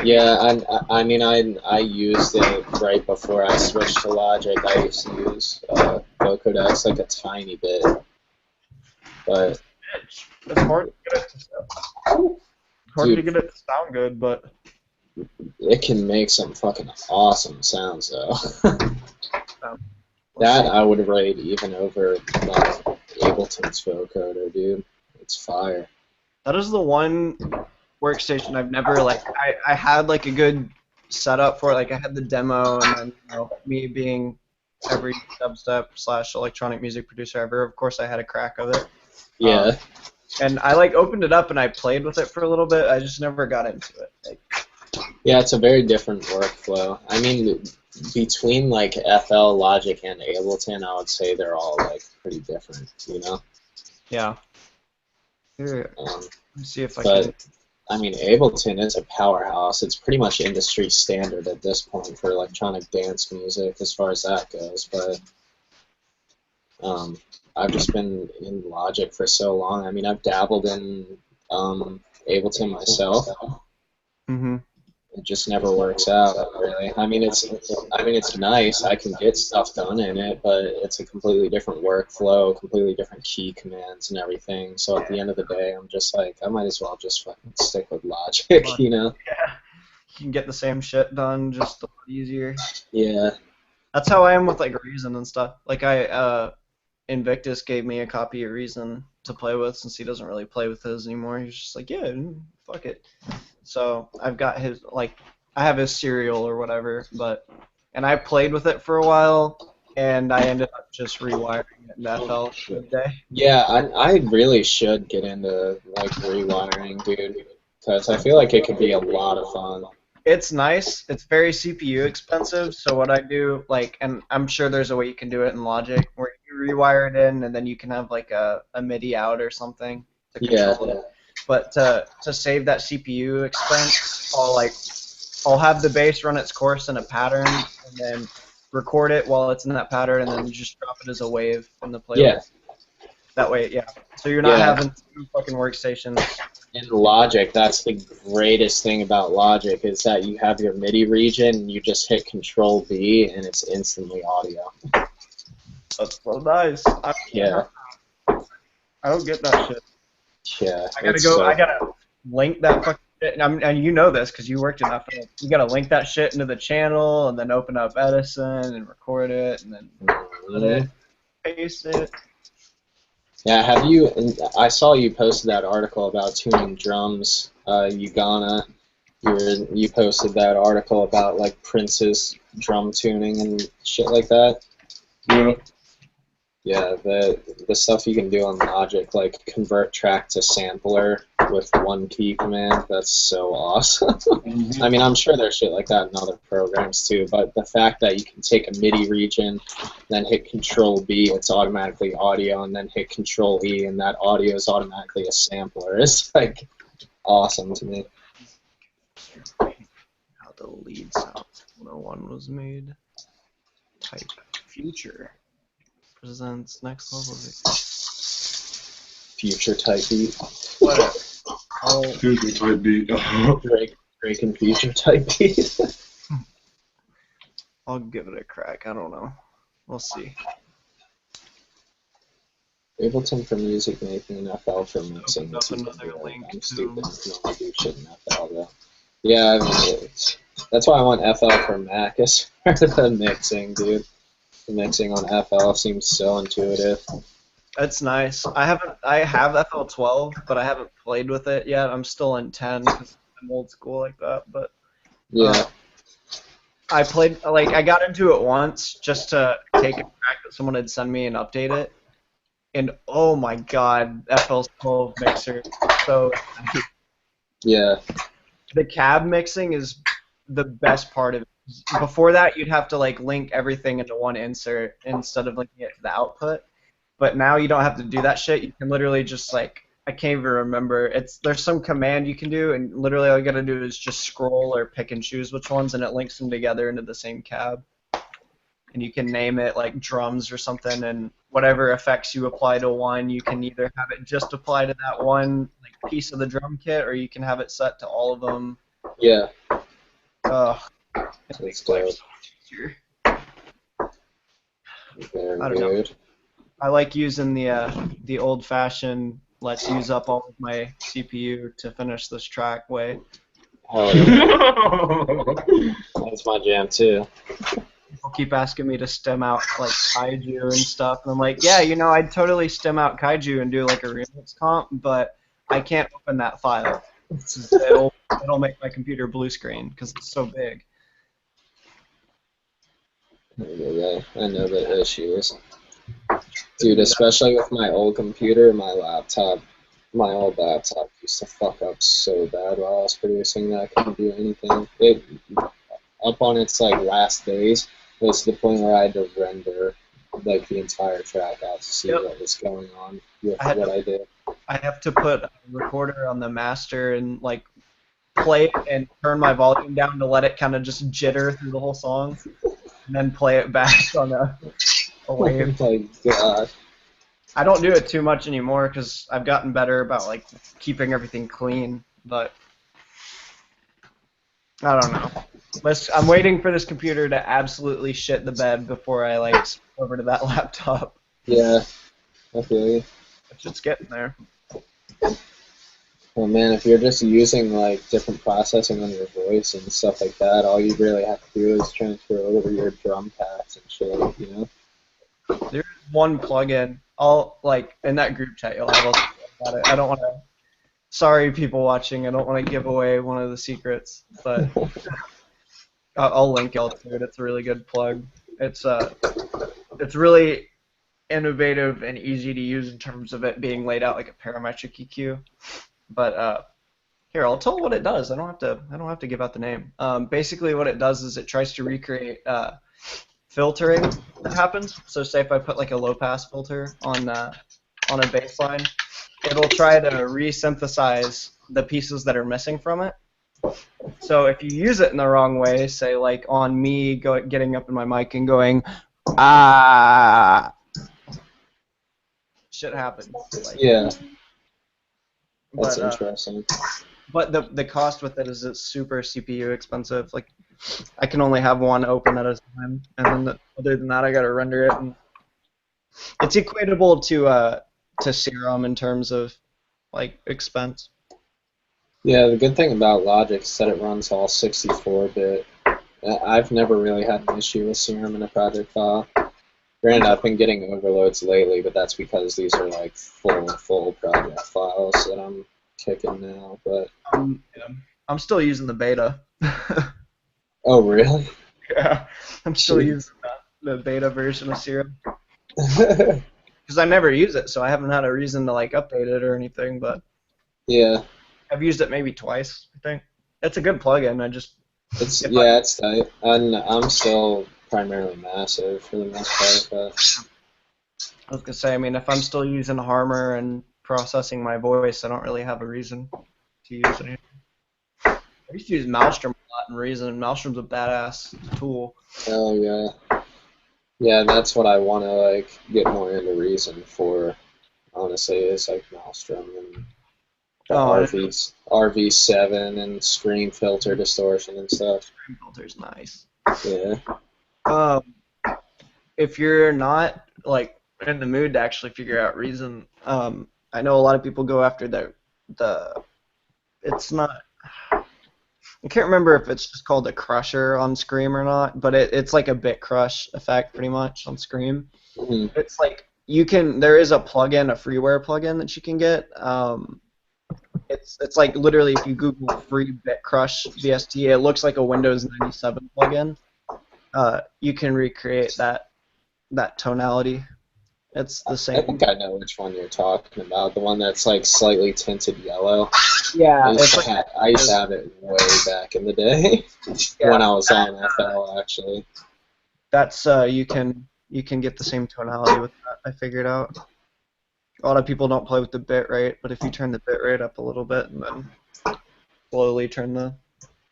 Yeah, I mean, I used it right before I switched to Logic. I used to use Vocodex like a tiny bit, but it's hard to get it to sound good, but it can make some fucking awesome sounds though. That I would rate even over like Ableton's vocoder, dude. It's fire. that is the one workstation I've never, like, I had like a good setup for it. Like I had the demo, and then me being every dubstep / electronic music producer ever, of course I had a crack of it. Yeah. And I like opened it up and I played with it for a little bit. I just never got into it. Like, Yeah, it's a very different workflow. I mean, between like FL, Logic, and Ableton, I would say they're all like pretty different, you know. yeah. Here, let me see if I But can. I mean, Ableton is a powerhouse. It's pretty much industry standard at this point for electronic dance music, as far as that goes. But I've just been in Logic for so long. I mean, I've dabbled in Ableton myself. Mm-hmm. It just never works out, really. I mean, it's nice. I can get stuff done in it, but it's a completely different workflow, completely different key commands and everything. So at the end of the day, I'm just like, I might as well just fucking stick with Logic, you know? Yeah. You can get the same shit done just a lot easier. Yeah. That's how I am with like Reason and stuff. Like Invictus gave me a copy of Reason to play with since he doesn't really play with his anymore. He's just like, yeah, fuck it. So I've got his, like, I have his serial or whatever, and I played with it for a while, and I ended up just rewiring it in FL for the day. Yeah, I really should get into, like, rewiring, dude, because I feel like it could be a lot of fun. It's nice. It's very CPU expensive, so what I do, like, and I'm sure there's a way you can do it in Logic, where you rewire it in, and then you can have, like, a MIDI out or something to control it. But to save that CPU expense, I'll have the bass run its course in a pattern, and then record it while it's in that pattern, and then just drop it as a wave in the playlist. Yeah. That way, yeah. So you're not having two fucking workstations. In Logic, that's the greatest thing about Logic, is that you have your MIDI region, and you just hit Control B, and it's instantly audio. That's so nice. I don't get that shit. Yeah. I gotta link that fucking shit, and you know this because you worked in FL. You gotta link that shit into the channel, and then open up Edison and record it, and then put it, paste it. Yeah, I saw you posted that article about tuning drums, Ugonna. You posted that article about, like, Prince's drum tuning and shit like that. Yeah. Yeah, the stuff you can do on Logic, like convert track to sampler with one key command, that's so awesome. Mm-hmm. I mean, I'm sure there's shit like that in other programs too, but the fact that you can take a MIDI region, then hit Control B, it's automatically audio, and then hit Control E, and that audio is automatically a sampler, is like awesome to me. How the lead sound 101 was made. Type future. Presents next level of it. Future type beat. Whatever. Future type beat. Drake and future type beat. I'll give it a crack. I don't know. We'll see. Ableton for music making and FL for mixing. Open up another link I'm to- stupid. I can only do shit in FL though. Yeah, I mean, that's why I want FL for Mac as part of the mixing, dude. The mixing on FL seems so intuitive. It's nice. I have FL12, but I haven't played with it yet. I'm still in 10 because I'm old school like that. But Yeah. I played, like, I got into it once just to take a track that someone had sent me and update it. And oh my god, FL12 mixer. So Yeah. the cab mixing is the best part of it. Before that, you'd have to, like, link everything into one insert instead of linking it to the output. But now you don't have to do that shit. You can literally just, like, I can't even remember. There's some command you can do, and literally all you gotta do is just scroll or pick and choose which ones, and it links them together into the same cab. And you can name it, like, drums or something, and whatever effects you apply to one, you can either have it just apply to that one, like, piece of the drum kit, or you can have it set to all of them. Yeah. It makes life so much easier. Very I don't know. good. I like using the old-fashioned let's use up all of my CPU to finish this track way. Oh, yeah. That's my jam too. People keep asking me to stem out, like, Kaiju and stuff, and I'm like, yeah, you know, I'd totally stem out Kaiju and do, like, a remix comp, but I can't open that file. It'll make my computer blue screen because it's so big. Yeah, I know the issues. Dude, especially with my old computer, my old laptop used to fuck up so bad while I was producing that I couldn't do anything. It up on its like last days, it was to the point where I had to render like the entire track out to see Yep. what was going on with I had what to- I did. I have to put a recorder on the master and like play it and turn my volume down to let it kind of just jitter through the whole song, and then play it back on a wave. Oh my god. I don't do it too much anymore because I've gotten better about like keeping everything clean, but I don't know. I'm waiting for this computer to absolutely shit the bed before I like switch over to that laptop. Yeah, I feel you. It's just getting there. Well, man, if you're just using like different processing on your voice and stuff like that, all you really have to do is transfer over your drum packs and shit, you know? There's one plugin. I'll like in that group chat you'll have about it. I don't want to. Sorry, people watching. I don't want to give away one of the secrets, but I'll link y'all to it. It's a really good plug. It's really innovative and easy to use in terms of it being laid out like a parametric EQ. But here, I'll tell what it does. I don't have to give out the name. Basically, what it does is it tries to recreate filtering that happens. So, say if I put like a low pass filter on a bass line, it'll try to resynthesize the pieces that are missing from it. So if you use it in the wrong way, say like on me getting up in my mic and going, ah, shit happens. Like, Yeah, but that's interesting. but the cost with it is it's super CPU expensive. Like I can only have one open at a time, and then other than that, I gotta render it. And it's equatable to Serum in terms of like expense. Yeah, the good thing about Logic is that it runs all 64-bit. I've never really had an issue with Serum in a project file. Granted, I've been getting overloads lately, but that's because these are like full project files that I'm kicking now. But Yeah, I'm still using the beta. oh, really? Yeah, I'm still Jeez. using the beta version of Serum because I never use it, so I haven't had a reason to like update it or anything. But Yeah, I've used it maybe twice. I think it's a good plugin. it's If it's tight. And I'm still primarily massive for the most part, but I was gonna say, I mean, if I'm still using Harmor and processing my voice, I don't really have a reason to use anything. I used to use Maelstrom a lot in Reason. Maelstrom's a badass tool. oh yeah. Yeah, that's what I want to like get more into Reason for. Honestly, is like Maelstrom and the Oh, RV7 and screen filter distortion and stuff. Screen filter's nice. Yeah. If you're not like in the mood to actually figure out Reason, I know a lot of people go after the it's not. I can't remember if it's just called a crusher on Scream or not, but it's like a bit crush effect pretty much on Scream. Mhm. It's like there is a plugin, a freeware plugin that you can get. It's like literally if you Google free bit crush VST, it looks like a Windows 97 plugin. You can recreate that tonality. It's the I same. think I know which one you're talking about. The one that's like slightly tinted yellow. Yeah, I used it's to, like I used to have it way back in the day when I was on FL actually. that's you can get the same tonality with that. I figured out. A lot of people don't play with the bit rate, but if you turn the bit rate up a little bit and then slowly turn the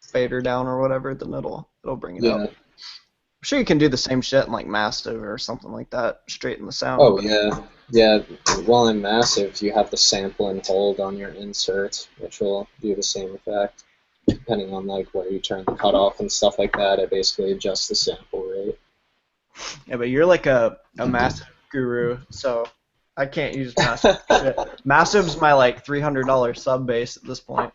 fader down or whatever, then it'll bring it Yeah. up. I'm sure you can do the same shit in like Massive or something like that, straighten the sound. Oh yeah. Yeah. While in Massive, you have the sample and hold on your insert, which will do the same effect. Depending on like where you turn the cutoff and stuff like that, it basically adjusts the sample rate. Yeah, but you're like a Massive guru, so I can't use Massive shit. Massive's my like $300 sub bass at this point.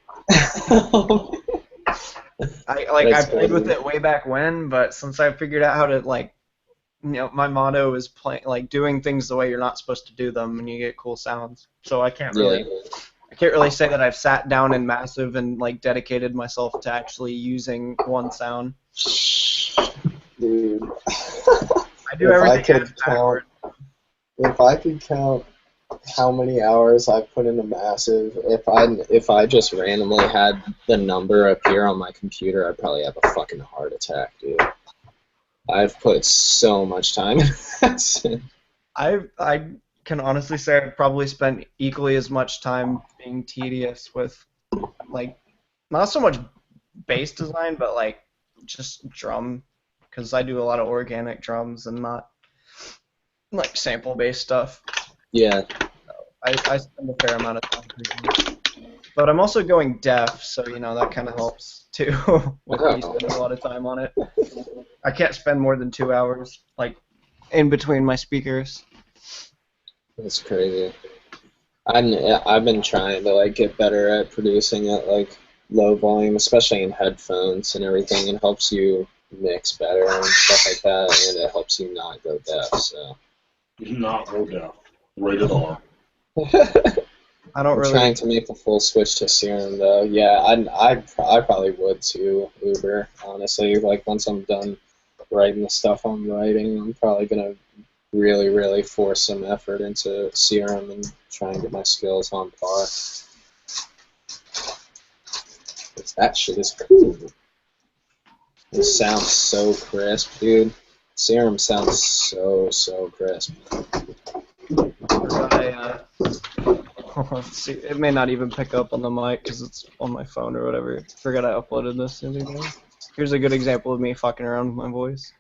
I played with it way back when, but since I figured out how to like, my motto is doing things the way you're not supposed to do them, and you get cool sounds. So I can't really say that I've sat down in Massive and like dedicated myself to actually using one sound. Dude. I do everything backwards. If I could count how many hours I put into Massive, if I just randomly had the number appear on my computer, I'd probably have a fucking heart attack, dude. I've put so much time in Massive. I can honestly say I've probably spent equally as much time being tedious with, like, not so much bass design, but like just drum, because I do a lot of organic drums and not like sample-based stuff. Yeah. I spend a fair amount of time doing it. But I'm also going deaf, so you know that kind of helps too. With me spending a lot of time on it. I can't spend more than 2 hours like in between my speakers. That's crazy. I've been trying to like get better at producing at like low volume, especially in headphones and everything. It helps you mix better and stuff like that, and it helps you not go deaf. So. Not go deaf. Rated R. I don't I'm really. trying to make the full switch to Serum though. Yeah, I probably would too, Uber. Honestly, like once I'm done writing the stuff I'm writing, I'm probably gonna really force some effort into Serum and try and get my skills on par. That shit is cool. It sounds so crisp, dude. Serum sounds so crisp. Let's see. It may not even pick up on the mic because it's on my phone or whatever. Forgot I uploaded this the other day. Here's a good example of me fucking around with my voice.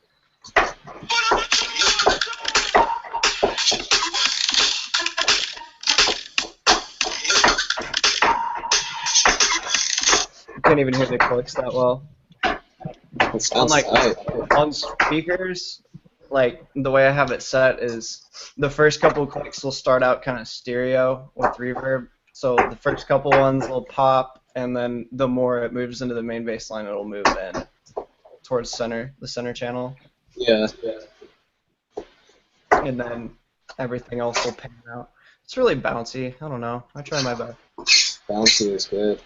You can't even hear the clicks that well. It sounds On speakers, like the way I have it set is the first couple clicks will start out kind of stereo with reverb. So the first couple ones will pop, and then the more it moves into the main bass line, it'll move in towards the center channel. Yeah. And then everything else will pan out. It's really bouncy. I don't know. I try my best. Bouncy is good.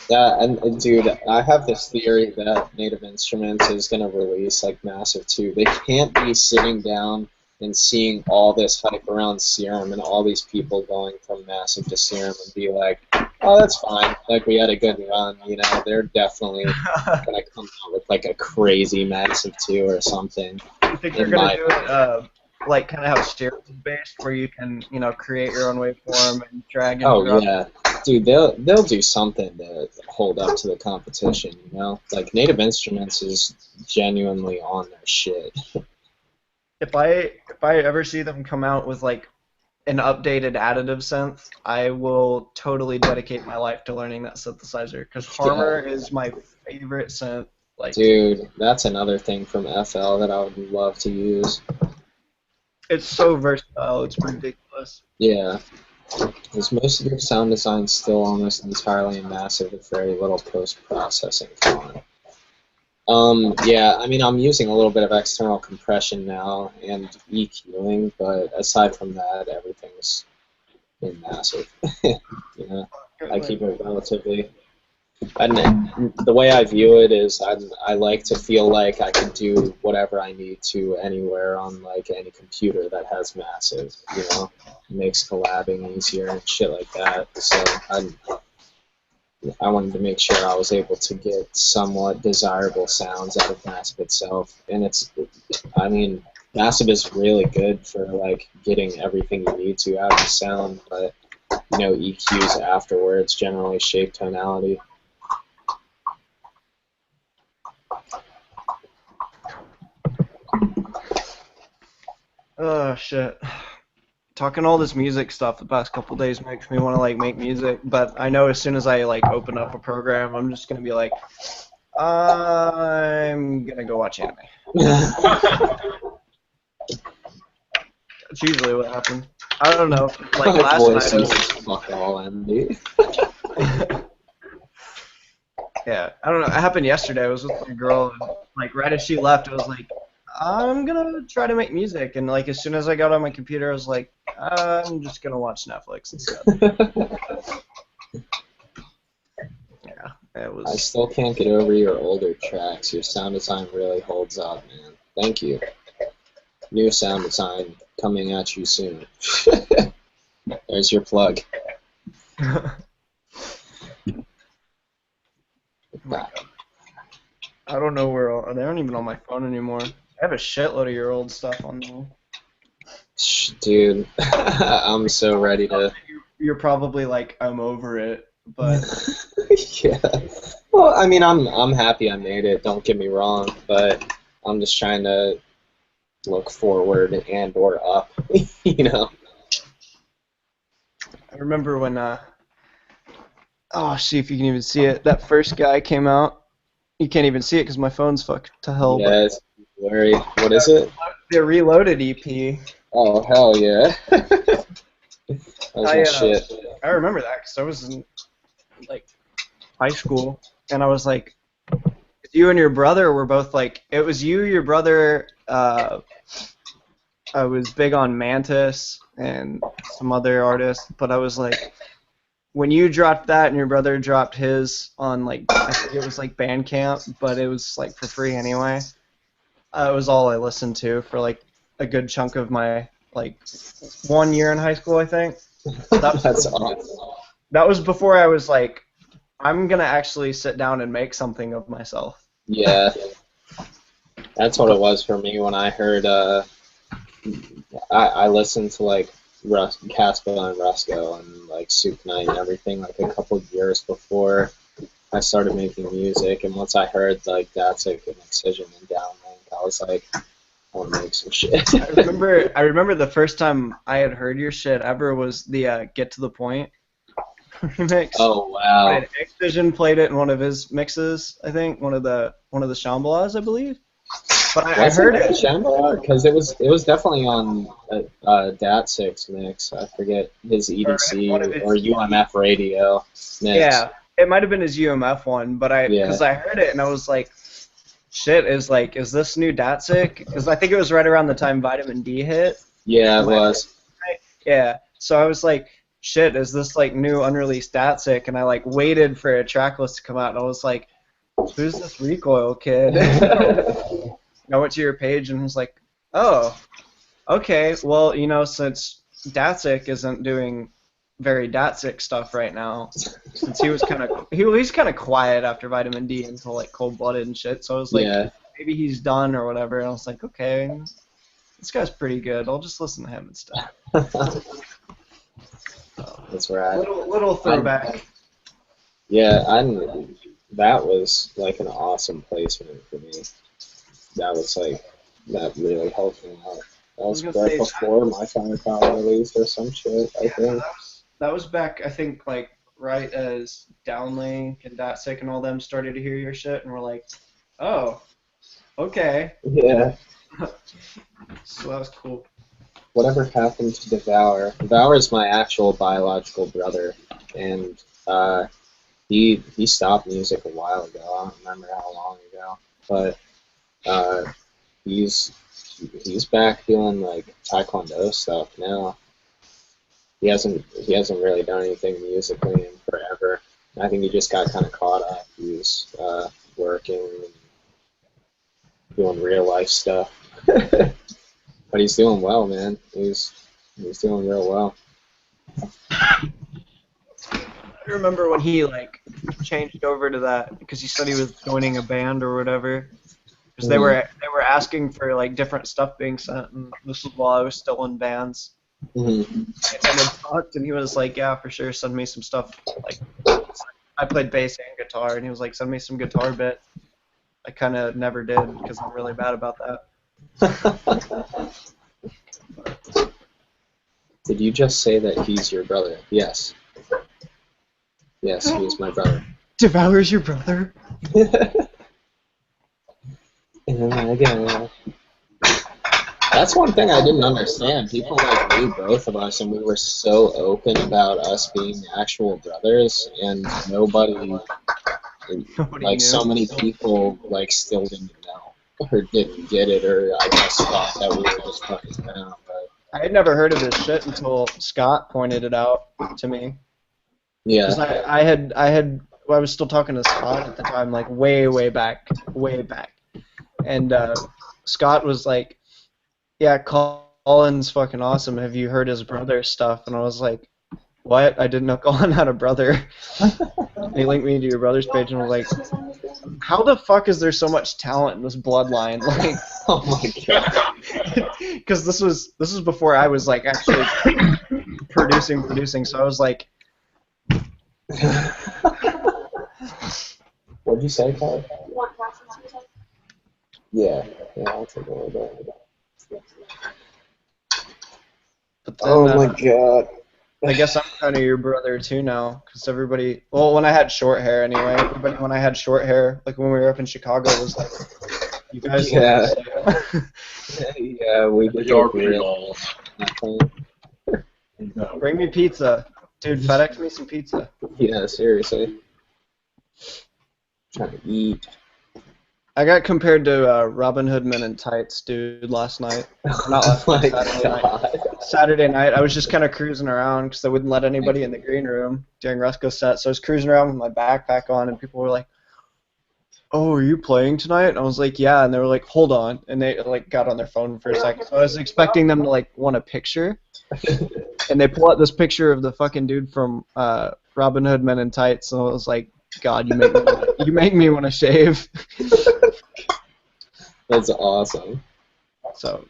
Yeah, and dude, I have this theory that Native Instruments is gonna release like Massive 2. They can't be sitting down and seeing all this hype around Serum and all these people going from Massive to Serum and be like, oh, that's fine. Like we had a good run, you know. They're definitely gonna come out with like a crazy Massive 2 or something. You think they're gonna do it? Like kind of have stereo based where you can, you know, create your own waveform and drag and drop. Oh yeah, dude, they'll do something to hold up to the competition, you know. Like Native Instruments is genuinely on their shit. If I ever see them come out with like an updated additive synth, I will totally dedicate my life to learning that synthesizer because Harmor is my favorite synth. Like, dude, that's another thing from FL that I would love to use. It's so versatile, it's ridiculous. Yeah. Because most of your sound design is still almost entirely in Massive with very little post-processing on it. Yeah, I mean, I'm using a little bit of external compression now and EQing, but aside from that, everything's in Massive. You know, I keep it relatively... And the way I view it is I like to feel like I can do whatever I need to anywhere on like any computer that has Massive, you know. It makes collabing easier and shit like that. So I wanted to make sure I was able to get somewhat desirable sounds out of Massive itself. And I mean, Massive is really good for like getting everything you need to out of the sound, but you know, EQs afterwards generally shape tonality. Oh shit. Talking all this music stuff the past couple days makes me want to like make music, but I know as soon as I like open up a program, I'm just gonna be like, I'm gonna go watch anime. That's usually what happens. I don't know. Like last night. Fuck all MD. Yeah, I don't know. It happened yesterday. I was with my girl, and like right as she left, I was like, I'm gonna try to make music, and like as soon as I got on my computer, I was like, I'm just gonna watch Netflix instead. Yeah, it was I still can't get over your older tracks. Your sound design really holds up, man. Thank you. New sound design coming at you soon. There's your plug. I don't know where they aren't even on my phone anymore. I have a shitload of your old stuff on there. Dude, I'm so ready to. You're probably like, I'm over it, but Yeah. Well, I mean, I'm happy I made it. Don't get me wrong, but I'm just trying to look forward and or up. You know. I remember when see if you can even see it. That first guy came out. You can't even see it because my phone's fucked to hell. Yeah, it's blurry. What is it? The Reloaded EP. Oh, hell yeah. That was my shit. I remember that because I was in like high school, and I was like, you and your brother were both like, it was you, your brother. I was big on Mantis and some other artists, but I was like, when you dropped that and your brother dropped his on like, I think it was like Bandcamp, but it was like for free anyway. It was all I listened to for like a good chunk of my like 1 year in high school, I think. That's awesome. That was before I was like, I'm gonna actually sit down and make something of myself. Yeah. That's what it was for me when I heard. I listened to like Caspa and Rusko and like Soup Night and everything like a couple of years before I started making music, and once I heard like that's like an Excision and Downlink, I was like, I want to make some shit. I remember the first time I had heard your shit ever was the Get to the Point remix. Oh wow! Excision played it in one of his mixes, I think, one of the Shambhalas, I believe. But I heard it. Shambhala? Because it was definitely on Dat6 mix. I forget his EDC or UMF radio mix. Yeah, it might have been his UMF one, but because I heard it and I was like, shit, is this new Dat6? Because I think it was right around the time Vitamin D hit. Yeah, it was. Yeah, so I was like, shit, is this like new unreleased Dat6? And I like waited for a track list to come out, and I was like, who's this Recoil kid? I went to your page and was like, oh, okay, well, you know, since Datsik isn't doing very Datsik stuff right now, since he's kind of quiet after Vitamin D until like Cold Blooded and shit, so I was like, maybe he's done or whatever, and I was like, okay, this guy's pretty good, I'll just listen to him and stuff. That's right. Little throwback. That was like an awesome placement for me. That really helped me out. That was right before my Firepower release or some shit, I think. That was back, I think, like, right as Downlink and Datsik and all them started to hear your shit, and we're like, oh, okay. Yeah. So that was cool. Whatever happened to Devour? Devour is my actual biological brother, and he stopped music a while ago. I don't remember how long ago, but he's back doing like Taekwondo stuff now. He hasn't really done anything musically in forever. I think he just got kind of caught up. He was working and doing real life stuff. But he's doing well, man. He's doing real well. I remember when he like changed over to that because he said he was joining a band or whatever. Because they were asking for like different stuff being sent, and this was while I was still in bands. Mm-hmm. And they talked, and he was like, "Yeah, for sure, send me some stuff." Like, I played bass and guitar, and he was like, "Send me some guitar bit." I kind of never did because I'm really bad about that. Did you just say that he's your brother? Yes. Yes, he is my brother. Devour's your brother? That's one thing I didn't understand. People like knew both of us, and we were so open about us being actual brothers, and nobody like knew. So many people like still didn't know or didn't get it, or I guess thought that we were just fucking around. But I had never heard of this shit until Scott pointed it out to me. yeah, 'cause I had I was still talking to Scott at the time, like way back, and Scott was like, "Yeah, Colin's fucking awesome. Have you heard his brother's stuff?" And I was like, "What? I didn't know Colin had a brother." And he linked me to your brother's page, and I was like, "How the fuck is there so much talent in this bloodline?" Like, Oh my god. because this was before I was like actually producing. So I was like, What'd you say, Carl? You want process music? Yeah, I'll take a little bit. but then, Oh my god. I guess I'm kind of your brother too now, because everybody. Well, when I had short hair, anyway. Everybody, when I had short hair, like when we were up in Chicago, was like, "You guys." Yeah. Yeah, we did Your look real. balls. Bring me pizza, dude. FedEx me some pizza. Yeah, seriously. Trying to eat. I got compared to Robin Hood Men in Tights, dude, last night. Not last night, Saturday night. Saturday night, I was just kind of cruising around because I wouldn't let anybody in the green room during Rusko's set. So I was cruising around with my backpack on, and people were like, "Oh, are you playing tonight?" And I was like, "Yeah." And they were like, "Hold on," and they like got on their phone for a second. So I was expecting them to like want a picture, and they pull out this picture of the fucking dude from Robin Hood Men in Tights, and I was like, "God, you make me want to shave." That's awesome. So,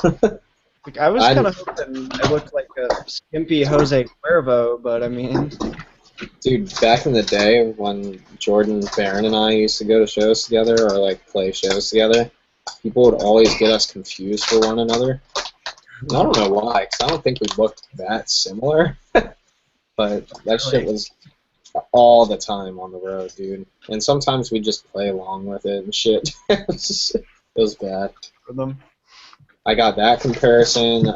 like, I was kind of hoping I looked like a skimpy Jose Cuervo, but I mean, Dude, back in the day when Jordan, Barron, and I used to go to shows together or like play shows together, people would always get us confused for one another. And I don't know why, because I don't think we looked that similar. But that shit was all the time on the road, dude. And sometimes we just play along with it and shit. It was bad. for them. I got that comparison.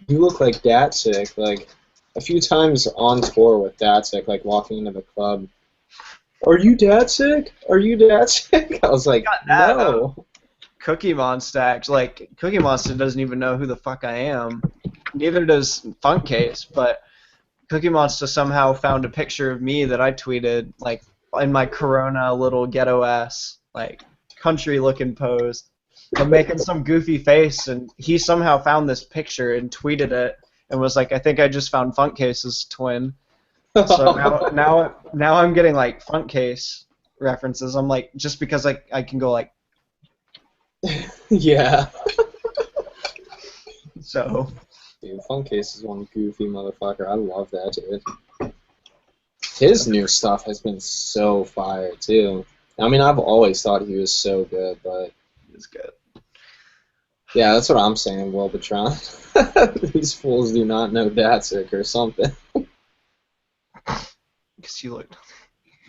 You look like Datsik. Like, a few times on tour with Datsik, like walking into the club. Are you Datsik? Are you Datsik? I was like, that, no. Cookie Monster, actually, like, Cookie Monster doesn't even know who the fuck I am. Neither does Funkcase, but Cookie Monster somehow found a picture of me that I tweeted, like, in my Corona little ghetto-ass, like, country-looking pose. I'm making some goofy face, and he somehow found this picture and tweeted it, and was like, "I think I just found Funkcase's twin." So now I'm getting, like, Funkcase references. I'm like, just because I can go, like, Yeah. so... Dude, Funkcase is one goofy motherfucker. I love that dude. His new stuff has been so fire, too. I mean, I've always thought he was so good, but... It's good. Yeah, that's what I'm saying, Wilbitron. These fools do not know Datsik or something. Because you look...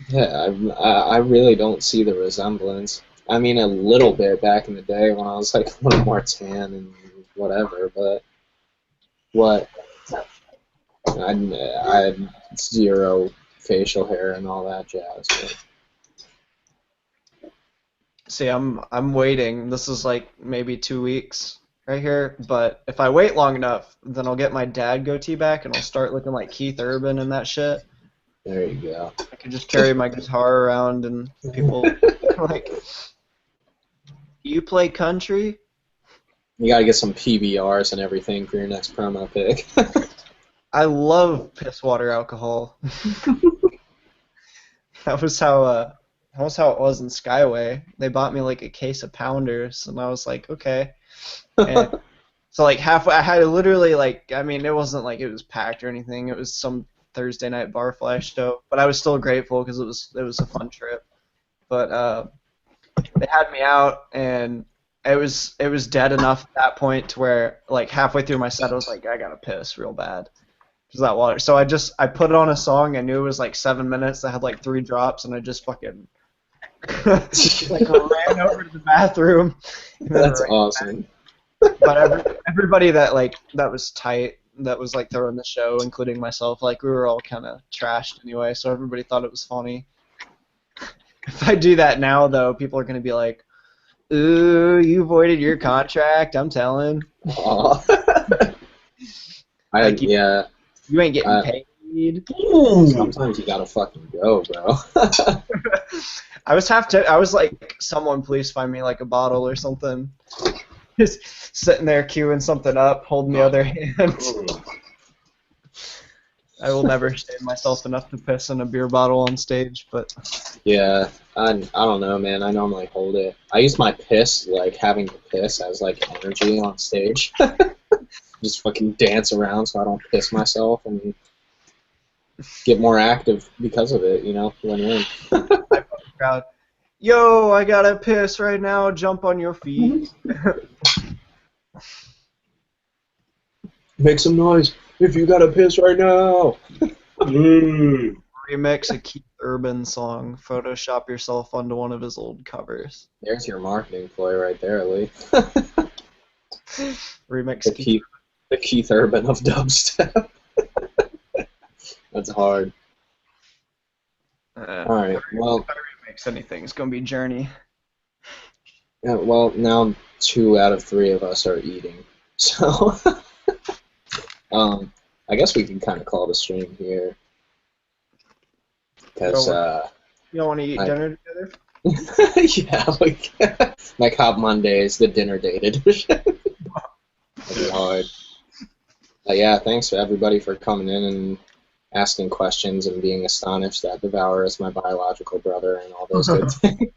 Yeah, I really don't see the resemblance. I mean, a little bit back in the day when I was like a little more tan and whatever, but what? I had zero facial hair and all that jazz. But. See, I'm waiting. This is like maybe 2 weeks right here, but if I wait long enough, then I'll get my dad goatee back and I'll start looking like Keith Urban and that shit. There you go. I can just carry my guitar around and people like, "You play country?" You gotta get some PBRs and everything for your next promo pic. I love piss water alcohol. That was how it was in Skyway. They bought me like a case of Pounders, and I was like, okay. And so like halfway, I had literally like, I mean, it wasn't like it was packed or anything. It was some Thursday night bar flash show, but I was still grateful because it was a fun trip. But they had me out, and it was dead enough at that point to where like halfway through my set, I was like, I gotta piss real bad. Because that water. So I put it on a song. I knew it was like 7 minutes. I had like 3 drops, and I just fucking like ran over to the bathroom. That's awesome. But everybody that was tight, that was like throwing the show, including myself, like we were all kind of trashed anyway. So everybody thought it was funny. If I do that now, though, people are gonna be like, "Ooh, you voided your contract." I'm telling. Aw. Like, Yeah. You ain't getting paid. Speed. Sometimes you gotta fucking go, bro. I was like, someone please find me like a bottle or something. Just sitting there queuing something up, holding the other hand. I will never save myself enough to piss in a beer bottle on stage, but Yeah, I don't know, man. I normally hold it. I use my piss, like having to piss as like energy on stage. Just fucking dance around so I don't piss myself and get more active because of it, you know, win-win. crowd, yo, I gotta piss right now, jump on your feet. Make some noise if you gotta piss right now. Remix a Keith Urban song, Photoshop yourself onto one of his old covers. There's your marketing ploy right there, Lee. Remix The Keith Urban of dubstep. That's hard. Alright, well, If I remix anything, it's gonna be Journey. yeah, well, now 2 out of 3 of us are eating. So, I guess we can kind of call the stream here. Because, You don't want to eat dinner together? yeah, like, Mech-Hop Mondays, the dinner date edition. That's hard. Yeah, thanks for everybody for coming in and asking questions and being astonished that Devour is my biological brother and all those good things.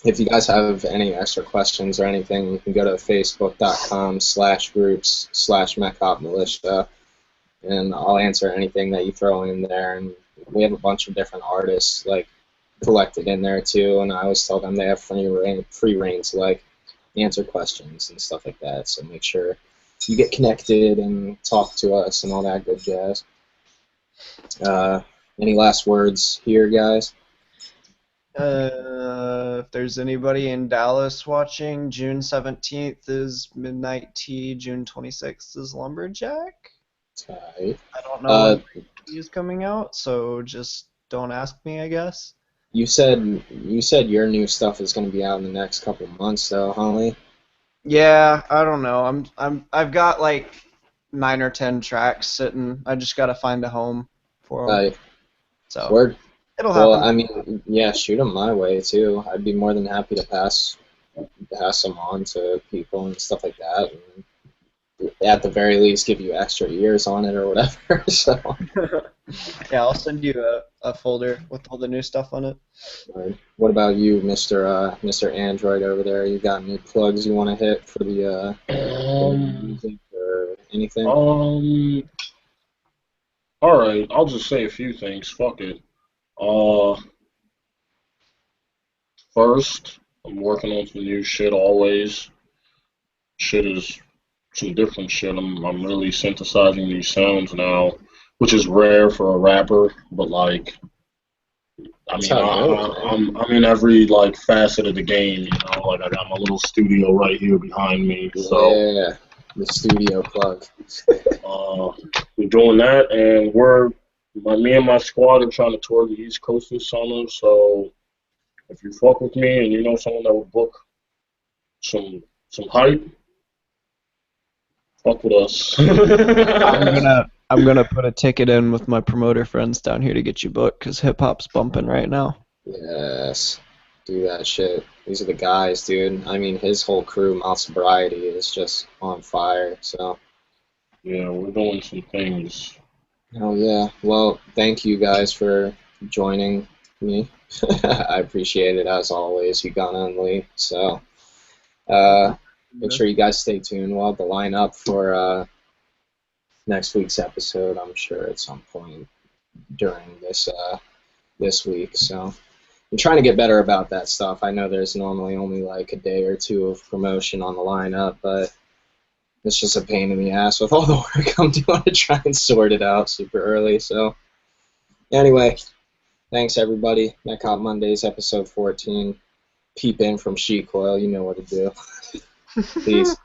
If you guys have any extra questions or anything, you can go to facebook.com/groups/Mech-Hop Militia, and I'll answer anything that you throw in there. And we have a bunch of different artists like collected in there too, and I always tell them they have free reign to like answer questions and stuff like that. So make sure you get connected and talk to us and all that good jazz. Any last words here, guys? If there's anybody in Dallas watching, June 17th is Midnight Tea, June 26th is Lumberjack. Tight. I don't know when he is coming out, so just don't ask me, I guess. You said your new stuff is going to be out in the next couple months, though, huh, Lee? Yeah, I don't know. I've got like 9 or 10 tracks sitting. I just gotta find a home for them. So word. it'll happen. Well, I mean, yeah, shoot them my way too. I'd be more than happy to pass them on to people and stuff like that. And at the very least, give you extra years on it or whatever. So. Yeah, I'll send you a folder with all the new stuff on it. Right. What about you, Mr. Android over there? You got any plugs you want to hit for the music or anything? All right, I'll just say a few things. Fuck it. First, I'm working on some new shit always. Shit is some different shit. I'm really synthesizing these sounds now, which is rare for a rapper, but like, I mean, I'm in every like facet of the game, you know. Like I got my little studio right here behind me, so yeah, the studio plug. we're doing that, and me and my squad are trying to tour the East Coast this summer. So if you fuck with me and you know someone that will book some hype, fuck with us. I'm gonna put a ticket in with my promoter friends down here to get you booked because hip hop's bumping right now. Yes, do that shit. These are the guys, dude. I mean, his whole crew, Mouth Sobriety, is just on fire. So. Yeah, we're doing some things. Oh yeah. Well, thank you guys for joining me. I appreciate it as always, Ugonna and Lee. So, make sure you guys stay tuned. We'll have the lineup for next week's episode, I'm sure, at some point during this week. So I'm trying to get better about that stuff. I know there's normally only like a day or two of promotion on the lineup, but it's just a pain in the ass with all the work I'm doing to try and sort it out super early. So anyway, thanks everybody. Mech-Hop Mondays, episode 14. Peep in from She Coil. You know what to do. Peace.